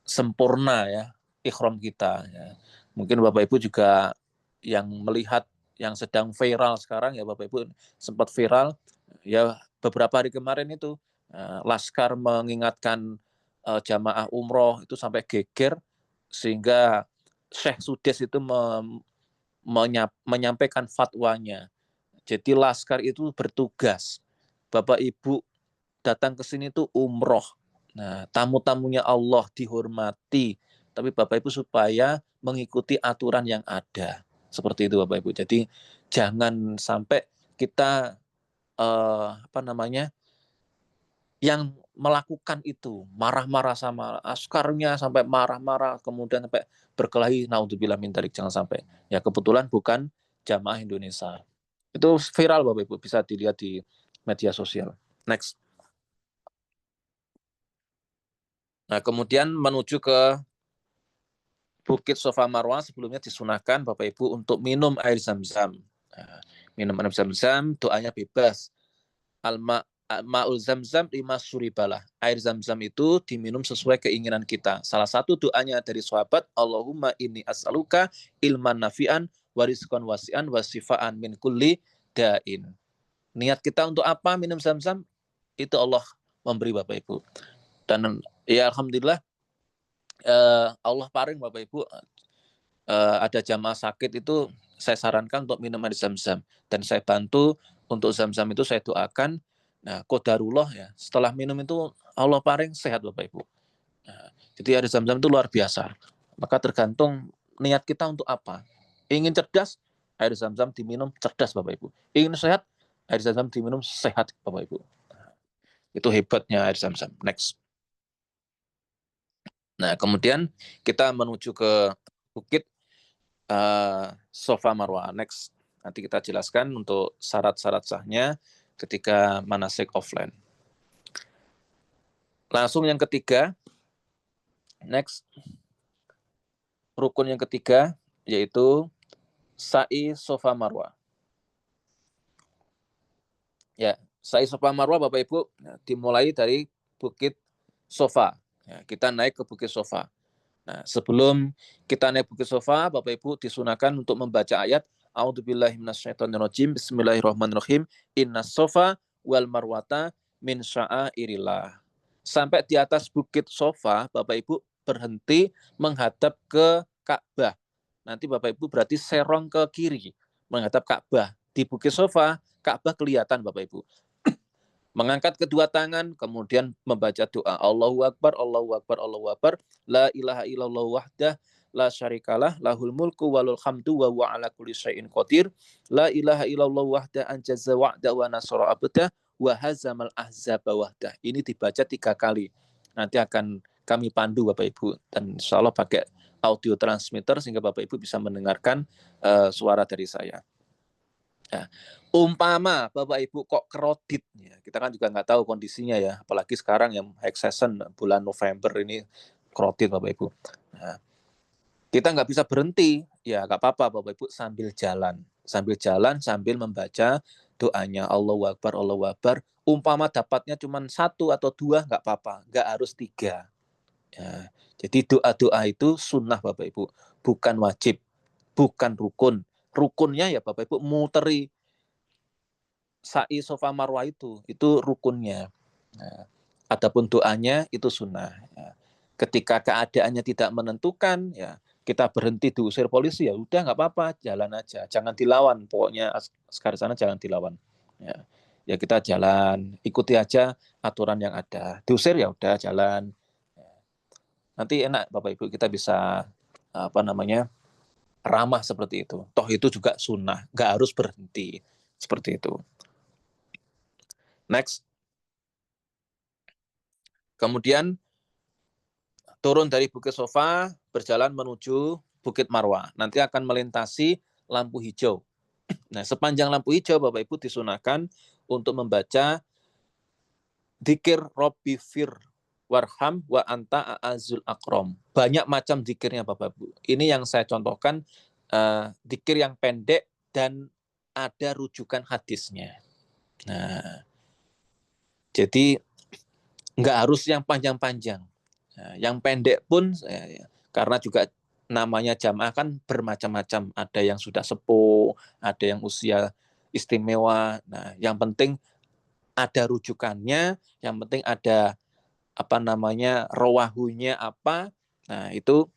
sempurna ya ikhram kita ya. Mungkin Bapak Ibu juga yang melihat yang sedang viral sekarang ya Bapak Ibu sempat viral ya beberapa hari kemarin itu Laskar mengingatkan jamaah umroh itu sampai geger sehingga Syekh Sudes itu menyampaikan fatwanya. Jadi Laskar itu bertugas. Bapak Ibu datang ke sini itu umroh. Nah, tamu-tamunya Allah dihormati. Tapi Bapak Ibu supaya mengikuti aturan yang ada. Seperti itu Bapak Ibu. Jadi jangan sampai kita yang melakukan itu marah-marah sama askarnya sampai marah-marah kemudian sampai berkelahi, naudzubillah min dzalik, jangan sampai. Ya kebetulan bukan jamaah Indonesia. Itu viral Bapak Ibu, bisa dilihat di media sosial. Next. Nah, kemudian menuju ke Bukit Safa Marwah sebelumnya disunahkan Bapak Ibu untuk minum air zam-zam. Nah, minum air zam-zam, doanya bebas. Ma'ul zam-zam lima suribalah. Air zam-zam itu diminum sesuai keinginan kita. Salah satu doanya dari sahabat, Allahumma inni as'aluka ilman nafi'an, warizqan wasi'an, wasifa'an min kulli da'in. Niat kita untuk apa minum zam-zam? Itu Allah memberi Bapak Ibu. Dan ya Alhamdulillah, Allah paring Bapak Ibu, ada jamaah sakit itu saya sarankan untuk minum air zam-zam. Dan saya bantu untuk zam-zam itu saya doakan. Nah, qadarullah ya, setelah minum itu Allah paring sehat Bapak Ibu. Nah, jadi air zam-zam itu luar biasa. Maka tergantung niat kita untuk apa. Ingin cerdas, air zam-zam diminum cerdas Bapak Ibu. Ingin sehat, air zam-zam diminum sehat Bapak Ibu. Nah, itu hebatnya air zam-zam. Next. Nah, kemudian kita menuju ke Bukit Safa Marwah. Next. Nanti kita jelaskan untuk syarat-syarat sahnya ketika manasik offline. Langsung yang ketiga, next, rukun yang ketiga yaitu sa'i Safa Marwah. Ya, sa'i Safa Marwah Bapak Ibu dimulai dari Bukit Safa. Ya, kita naik ke Bukit Safa. Nah, sebelum kita naik Bukit Safa, Bapak Ibu disunahkan untuk membaca ayat A'udzubillahi minasyaitonirrajim. Bismillahirrahmanirrahim. Innas Safa wal Marwata min sya'airillah. Sampai di atas Bukit Safa, Bapak Ibu berhenti menghadap ke Ka'bah. Nanti Bapak Ibu berarti serong ke kiri menghadap Ka'bah. Di Bukit Safa, Ka'bah kelihatan Bapak Ibu. Mengangkat kedua tangan, kemudian membaca doa Allahu Akbar, Allahu Akbar, Allahu Akbar, la ilaha illallah wahdah, la syarikalah, lahul mulku walul hamdu wa huwa ala kulli syai'in qadir, la ilaha illallah wahdah anjaza wa'da wa nasara abdah wa hazamal ahzaba wahdah. Ini dibaca 3 kali. Nanti akan kami pandu Bapak Ibu dan insyaallah pakai audio transmitter sehingga Bapak Ibu bisa mendengarkan suara dari saya. Nah, umpama Bapak Ibu kok kredit, ya, kita kan juga nggak tahu kondisinya ya, apalagi sekarang yang high season bulan November ini kredit Bapak Ibu. Nah, kita nggak bisa berhenti, ya nggak apa-apa Bapak Ibu sambil jalan sambil membaca doanya Allahu Akbar, Allahu Akbar. Umpama dapatnya cuma 1 atau 2 nggak apa-apa, nggak harus 3. Ya, jadi doa-doa itu sunnah Bapak Ibu, bukan wajib, bukan rukun. Rukunnya ya Bapak Ibu muteri sa'i Safa Marwah itu rukunnya. Nah, adapun doanya itu sunnah. Ya. Ketika keadaannya tidak menentukan, ya kita berhenti diusir polisi ya udah nggak apa-apa, jalan aja, jangan dilawan. Pokoknya sekarang sana jangan dilawan. Ya kita jalan, ikuti aja aturan yang ada. Diusir ya udah jalan. Ya. Nanti enak Bapak Ibu kita bisa ramah seperti itu. Toh itu juga sunnah, nggak harus berhenti seperti itu. Next. Kemudian turun dari Bukit Safa, berjalan menuju Bukit Marwah. Nanti akan melintasi lampu hijau. Nah, sepanjang lampu hijau Bapak Ibu disunahkan untuk membaca dzikir Robbi fir warham wa anta a'azul akram. Banyak macam dzikirnya Bapak Ibu. Ini yang saya contohkan dzikir yang pendek dan ada rujukan hadisnya. Nah, jadi nggak harus yang panjang-panjang. Nah, yang pendek pun, karena juga namanya jamaah kan bermacam-macam. Ada yang sudah sepuh, ada yang usia istimewa. Nah, yang penting ada rujukannya, yang penting ada apa namanya rawahunya apa. Nah, itu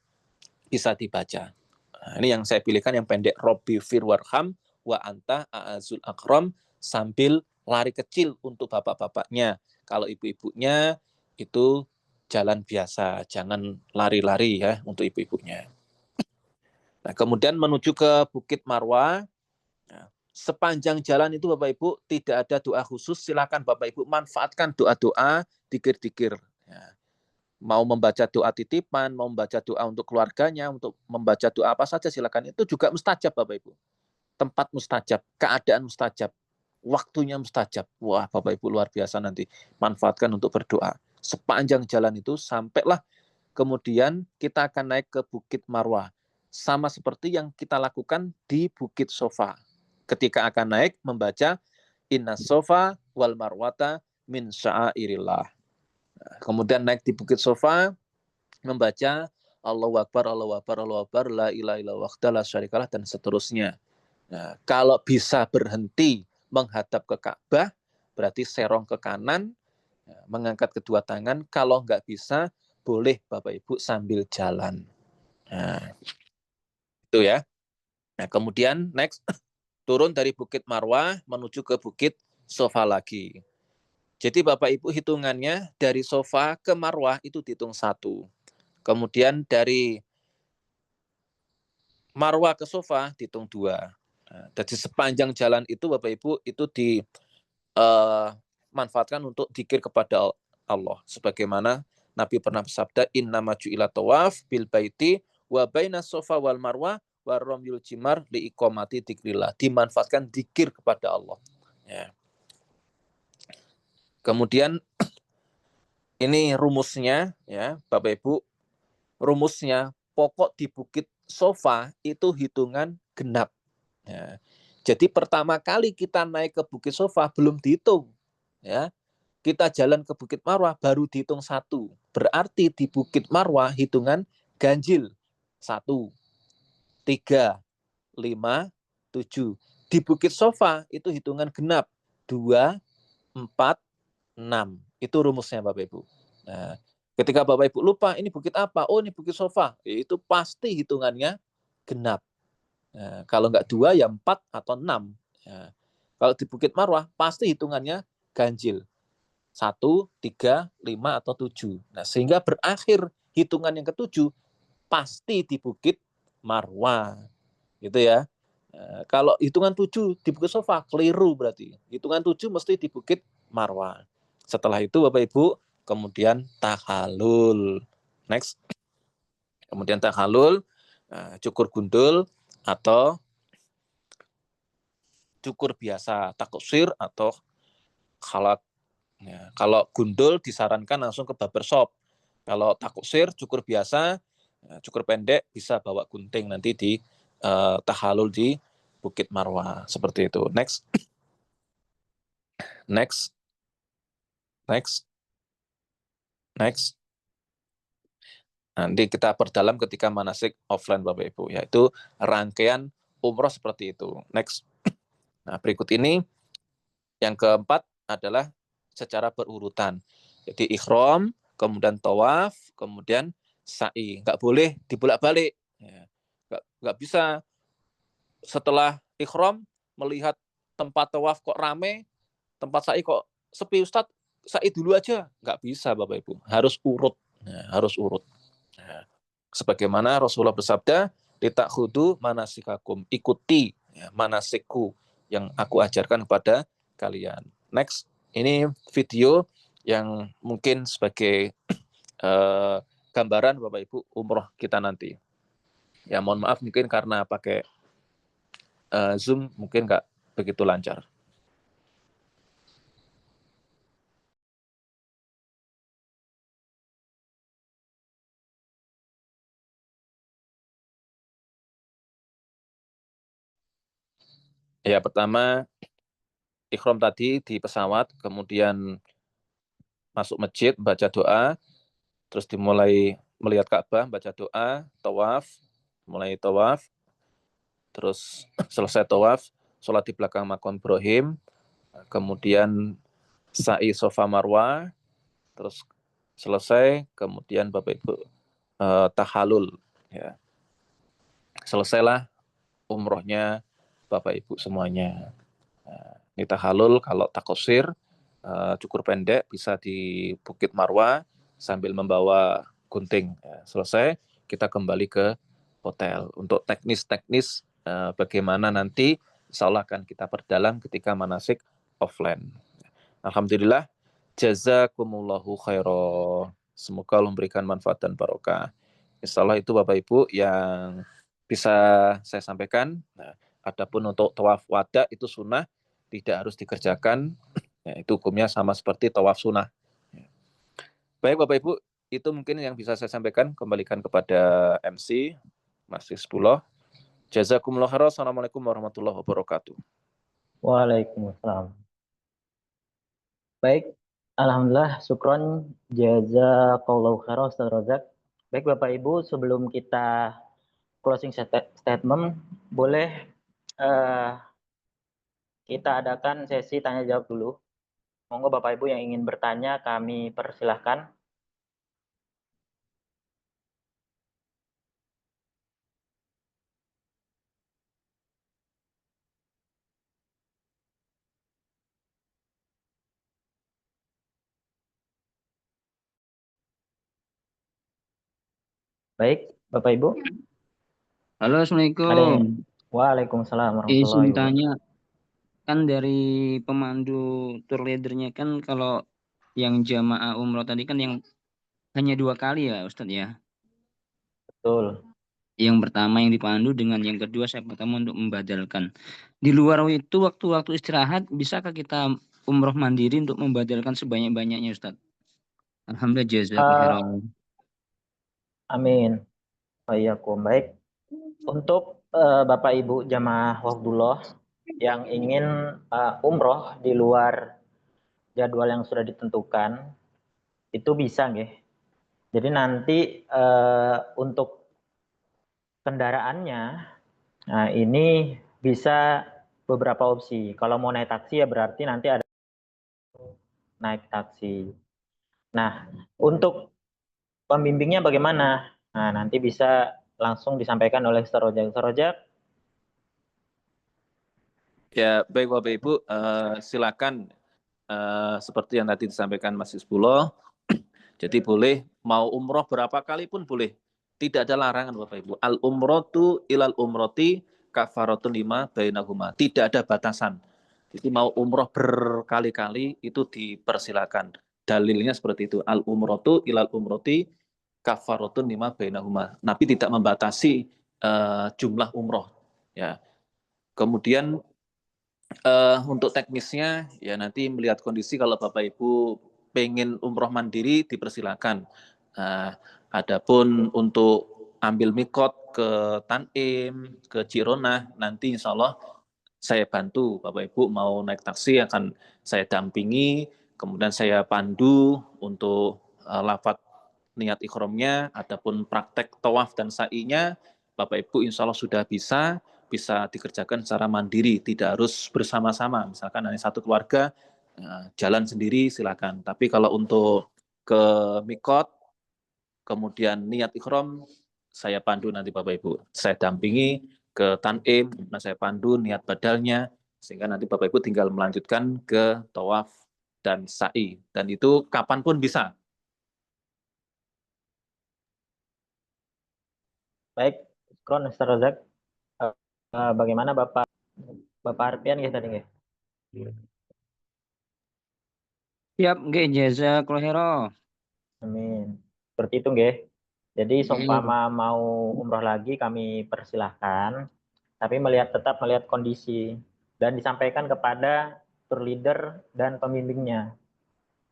bisa dibaca. Nah, ini yang saya pilihkan yang pendek, Robbi fir warham wa anta a'azul akram, sambil lari kecil untuk bapak-bapaknya. Kalau ibu-ibunya itu jalan biasa, jangan lari-lari ya untuk ibu-ibunya. Nah, kemudian menuju ke Bukit Marwah. Nah, sepanjang jalan itu Bapak Ibu tidak ada doa khusus, silakan Bapak Ibu manfaatkan doa-doa, dikir-dikir. Ya. Mau membaca doa titipan, mau membaca doa untuk keluarganya, untuk membaca doa apa saja silakan. Itu juga mustajab Bapak Ibu. Tempat mustajab, keadaan mustajab, waktunya mustajab. Wah Bapak Ibu luar biasa nanti. Manfaatkan untuk berdoa. Sepanjang jalan itu sampailah kemudian kita akan naik ke Bukit Marwah. Sama seperti yang kita lakukan di Bukit Sofa. Ketika akan naik membaca Inna Sofa wal Marwata min sya'airillah. Kemudian naik di Bukit Sofa membaca Allahu Akbar, Allahu Akbar, Allahu Akbar, la ilaha illallah wahdahu la syarikalah, dan seterusnya. Nah, kalau bisa berhenti menghadap ke Ka'bah, berarti serong ke kanan, mengangkat kedua tangan. Kalau nggak bisa, boleh Bapak Ibu sambil jalan. Nah, itu ya. Nah, kemudian next, turun dari Bukit Marwah menuju ke Bukit Sofa lagi. Jadi Bapak Ibu hitungannya dari Sofa ke Marwah itu dihitung 1. Kemudian dari Marwah ke Sofa dihitung 2. Nah, jadi sepanjang jalan itu Bapak Ibu itu dimanfaatkan untuk dzikir kepada Allah. Sebagaimana Nabi pernah bersabda, inna maju ila tawaf bil baiti wa baina Sofa wal Marwah wa ramyul jimar li iqamati dzikrillah. Dimanfaatkan dzikir kepada Allah. Ya. Kemudian ini rumusnya ya Bapak Ibu, rumusnya pokok di Bukit Sofa itu hitungan genap. Ya. Jadi pertama kali kita naik ke Bukit Sofa belum dihitung. Ya. Kita jalan ke Bukit Marwah baru dihitung 1. Berarti di Bukit Marwah hitungan ganjil. 1, 3, 5, 7. Di Bukit Sofa itu hitungan genap. 2, 4, 6. Itu rumusnya Bapak Ibu. Nah, ketika Bapak Ibu lupa ini bukit apa? Oh, ini Bukit Sofa. Itu pasti hitungannya genap. Nah, kalau nggak 2 ya 4 atau 6. Nah, kalau di Bukit Marwah pasti hitungannya ganjil. 1, 3, 5 atau 7. Nah, sehingga berakhir hitungan yang ke-7 pasti di Bukit Marwah. Gitu ya. Nah, kalau hitungan 7 di Bukit Sofa keliru berarti. Hitungan 7 mesti di Bukit Marwah. Setelah itu Bapak Ibu kemudian tahalul. Next. Kemudian tahalul, cukur gundul atau cukur biasa, takusir atau khalak. Ya, kalau gundul disarankan langsung ke barbershop. Kalau takusir, cukur biasa, cukur pendek bisa bawa gunting nanti di tahalul di Bukit Marwah seperti itu. Next, next, next, next. Nanti kita perdalam ketika manasik offline Bapak Ibu, yaitu rangkaian umroh seperti itu. Next. Nah, berikut ini yang keempat adalah secara berurutan. Jadi ikhram, kemudian tawaf, kemudian sa'i. Nggak boleh dibolak-balik. Ya. Nggak bisa setelah ikhram melihat tempat tawaf kok rame, tempat sa'i kok sepi, Ustadz, sa'i dulu aja. Nggak bisa Bapak Ibu. Harus urut. Ya, harus urut. Ya. Sebagaimana Rasulullah bersabda, litakhudu manasikakum, ikuti ya, manasikku yang aku ajarkan kepada kalian. Next, ini video yang mungkin sebagai gambaran Bapak Ibu umroh kita nanti. Ya mohon maaf mungkin karena pakai Zoom mungkin nggak begitu lancar. Ya pertama ikhram tadi di pesawat, kemudian masuk masjid, baca doa, terus dimulai melihat Ka'bah, baca doa, tawaf, mulai tawaf, terus selesai tawaf, sholat di belakang makam Ibrahim, kemudian sa'i Safa Marwah, terus selesai, kemudian Bapak Ibu tahalul, ya. Selesailah umrohnya Bapak Ibu semuanya. Ini tahalul kalau takosir, cukur pendek bisa di Bukit Marwah sambil membawa gunting. Selesai, kita kembali ke hotel. Untuk teknis-teknis bagaimana nanti, insya Allah akan kita perdalam ketika manasik offline. Alhamdulillah, jazakumullahu khairan. Semoga Allah memberikan manfaat dan barokah. Insya Allah itu Bapak Ibu yang bisa saya sampaikan. Nah, adapun untuk tawaf wada itu sunnah, tidak harus dikerjakan. Ya, itu hukumnya sama seperti tawaf sunnah. Baik Bapak Ibu, itu mungkin yang bisa saya sampaikan. Kembalikan kepada MC, Mas Hizbullah. Jazakumullah khairan. Assalamualaikum warahmatullahi wabarakatuh. Waalaikumsalam. Baik, alhamdulillah, syukron, jazakallahu khairan Ustaz Razak. Baik Bapak Ibu, sebelum kita closing statement, boleh kita adakan sesi tanya jawab dulu. Monggo Bapak Ibu yang ingin bertanya, kami persilahkan. Baik, Bapak Ibu. Halo, Ada Assalamualaikum. yang... Waalaikumsalam warahmatullahi Izin wabarakatuh. tanya, kan dari pemandu tour leadernya kan kalau yang jamaah umroh tadi kan yang hanya 2 kali ya Ustadz ya. Betul. Yang pertama yang dipandu dengan yang kedua saya pertama untuk membadalkan. Di luar itu waktu-waktu istirahat bisakah kita umroh mandiri untuk membadalkan sebanyak-banyaknya Ustadz? Alhamdulillah jazakallahu khairan. Amin. Wa'iyyakum. Baik. Untuk Bapak Ibu jamaah Wafdullah yang ingin umroh di luar jadwal yang sudah ditentukan, itu bisa nggih. Jadi nanti untuk kendaraannya, nah ini bisa beberapa opsi. Kalau mau naik taksi ya berarti nanti ada naik taksi. Nah, untuk pembimbingnya bagaimana? Nah, nanti bisa langsung disampaikan oleh Ustaz Rojak. Ustaz Rojak. Ya, baik Bapak Ibu, silakan seperti yang tadi disampaikan Mas Hizbullah. Jadi boleh mau umroh berapa kali pun boleh. Tidak ada larangan Bapak Ibu. Al umrotu ilal umroti kafaratun lima bainahuma. Tidak ada batasan. Jadi mau umroh berkali-kali itu dipersilakan. Dalilnya seperti itu. Al umrotu ilal umroti kafaratun lima bainahuma. Nabi tidak membatasi jumlah umroh. Ya. Kemudian untuk teknisnya ya nanti melihat kondisi, kalau Bapak Ibu pengen umroh mandiri dipersilakan. Adapun untuk ambil mikot ke Tanim, ke Cironah, nanti insya Allah saya bantu. Bapak Ibu mau naik taksi akan saya dampingi, kemudian saya pandu untuk lafaz niat ikhramnya, adapun praktek tawaf dan sa'inya Bapak Ibu insya Allah sudah bisa dikerjakan secara mandiri, tidak harus bersama-sama. Misalkan hanya satu keluarga jalan sendiri silakan. Tapi kalau untuk ke mikot kemudian niat ikhram saya pandu nanti Bapak Ibu. Saya dampingi ke Tanim, saya pandu niat badalnya sehingga nanti Bapak Ibu tinggal melanjutkan ke tawaf dan sa'i, dan itu kapanpun bisa. Baik, Kron Ustaz Razak. Bagaimana Bapak Arpian ya tadi nggih? Siap, nggih jazakallahu khairan. Amin. Seperti itu nggih. Jadi seumpama mau umroh lagi kami persilahkan, tapi tetap melihat kondisi dan disampaikan kepada tour leader dan pembimbingnya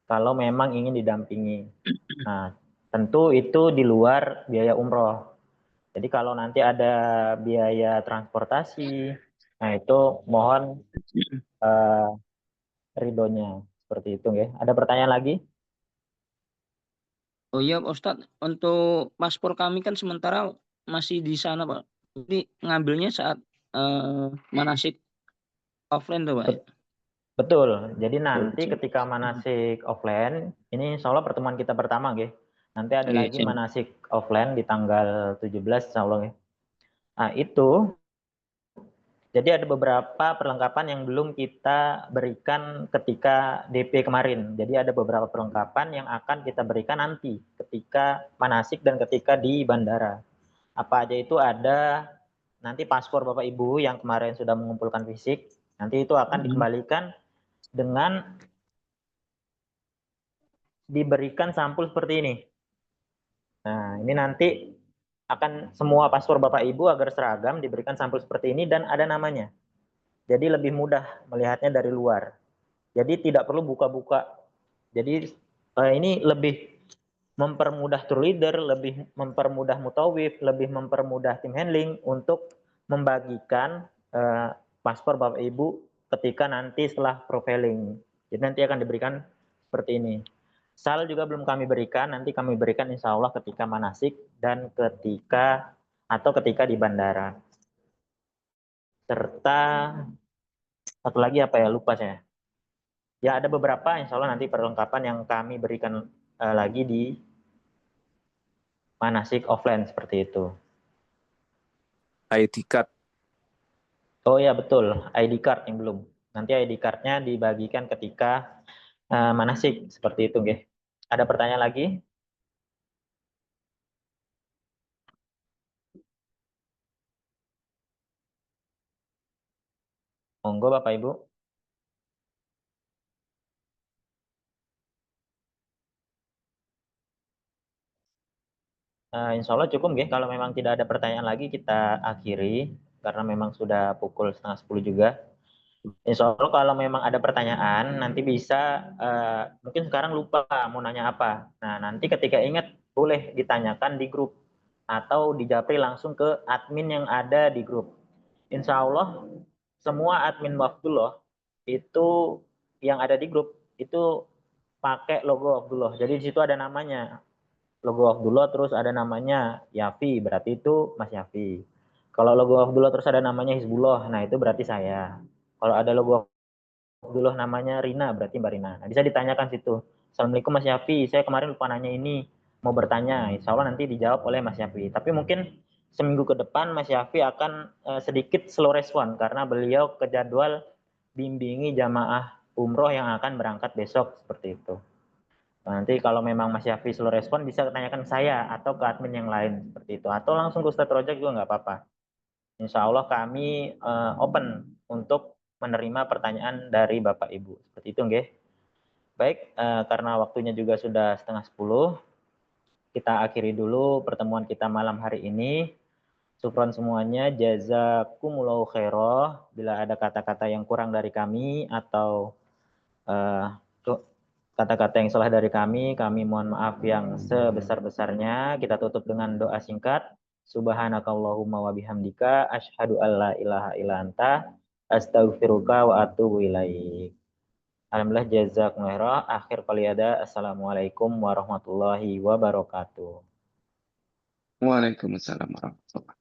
kalau memang ingin didampingi. Nah, tentu itu di luar biaya umroh. Jadi kalau nanti ada biaya transportasi, nah itu mohon ridhonya. Seperti itu ya. Ada pertanyaan lagi? Oh iya Ustadz, untuk paspor kami kan sementara masih di sana Pak. Jadi ngambilnya saat manasik offline tuh Pak. Bet- Betul. Jadi nanti Betul. ketika manasik offline, ini insya Allah pertemuan kita pertama ya. Nanti ada Oke, lagi siap. manasik offline di tanggal 17 insya Allah ya. Nah itu, jadi ada beberapa perlengkapan yang belum kita berikan ketika DP kemarin. Jadi ada beberapa perlengkapan yang akan kita berikan nanti ketika manasik dan ketika di bandara. Apa aja itu ada nanti paspor Bapak Ibu yang kemarin sudah mengumpulkan fisik, nanti itu akan dikembalikan dengan diberikan sampul seperti ini. Nah, ini nanti akan semua paspor Bapak Ibu agar seragam diberikan sampul seperti ini dan ada namanya. Jadi lebih mudah melihatnya dari luar. Jadi tidak perlu buka-buka. Jadi ini lebih mempermudah tour leader, lebih mempermudah mutawif, lebih mempermudah tim handling untuk membagikan paspor Bapak Ibu ketika nanti setelah profiling. Jadi nanti akan diberikan seperti ini. Sal juga belum kami berikan, nanti kami berikan insya Allah ketika manasik dan ketika di bandara. Serta satu lagi apa ya, lupa saya. Ya ada beberapa insya Allah nanti perlengkapan yang kami berikan lagi di manasik offline seperti itu. ID card. Oh ya betul, ID card yang belum. Nanti ID card-nya dibagikan ketika manasik seperti itu, nggih. Ada pertanyaan lagi? Monggo Bapak Ibu. Insya Allah cukup nggih. Kalau memang tidak ada pertanyaan lagi kita akhiri karena memang sudah pukul 9:30 juga. Insya Allah kalau memang ada pertanyaan nanti bisa mungkin sekarang lupa mau nanya apa. Nah nanti ketika ingat boleh ditanyakan di grup atau dijapri langsung ke admin yang ada di grup. Insya Allah semua admin Wafdullah itu yang ada di grup itu pakai logo Wafdullah. Jadi di situ ada namanya logo Wafdullah terus ada namanya Yafi, berarti itu Mas Yafi. Kalau logo Wafdullah terus ada namanya Hizbullah, nah itu berarti saya. Kalau ada logo Wafdullah namanya Rina, berarti Mbak Rina. Nah, bisa ditanyakan situ. Assalamualaikum Mas Yafi, saya kemarin lupa nanya ini, mau bertanya. Insya Allah nanti dijawab oleh Mas Yafi. Tapi mungkin seminggu ke depan Mas Yafi akan sedikit slow respon karena beliau ke jadwal bimbingi jamaah umroh yang akan berangkat besok seperti itu. Nanti kalau memang Mas Yafi slow respon bisa tanyakan saya atau ke admin yang lain seperti itu. Atau langsung ke Ustadz Rojak juga nggak apa-apa. Insya Allah kami open untuk menerima pertanyaan dari Bapak Ibu. Seperti itu nggih. Baik, karena waktunya juga sudah 9:30, kita akhiri dulu pertemuan kita malam hari ini. Sufron semuanya, jazakumullahu khairah. Bila ada kata-kata yang kurang dari kami atau kata-kata yang salah dari kami mohon maaf yang sebesar-besarnya. Kita tutup dengan doa singkat. Subhanakallahumma wa bihamdika asyhadu alla ilaha illa anta astaghfiruka wa atubu ilaik. Alhamdulillah jazakumullah khairan. Akhir kaliada. Assalamualaikum warahmatullahi wabarakatuh. Waalaikumsalam warahmatullahi wabarakatuh.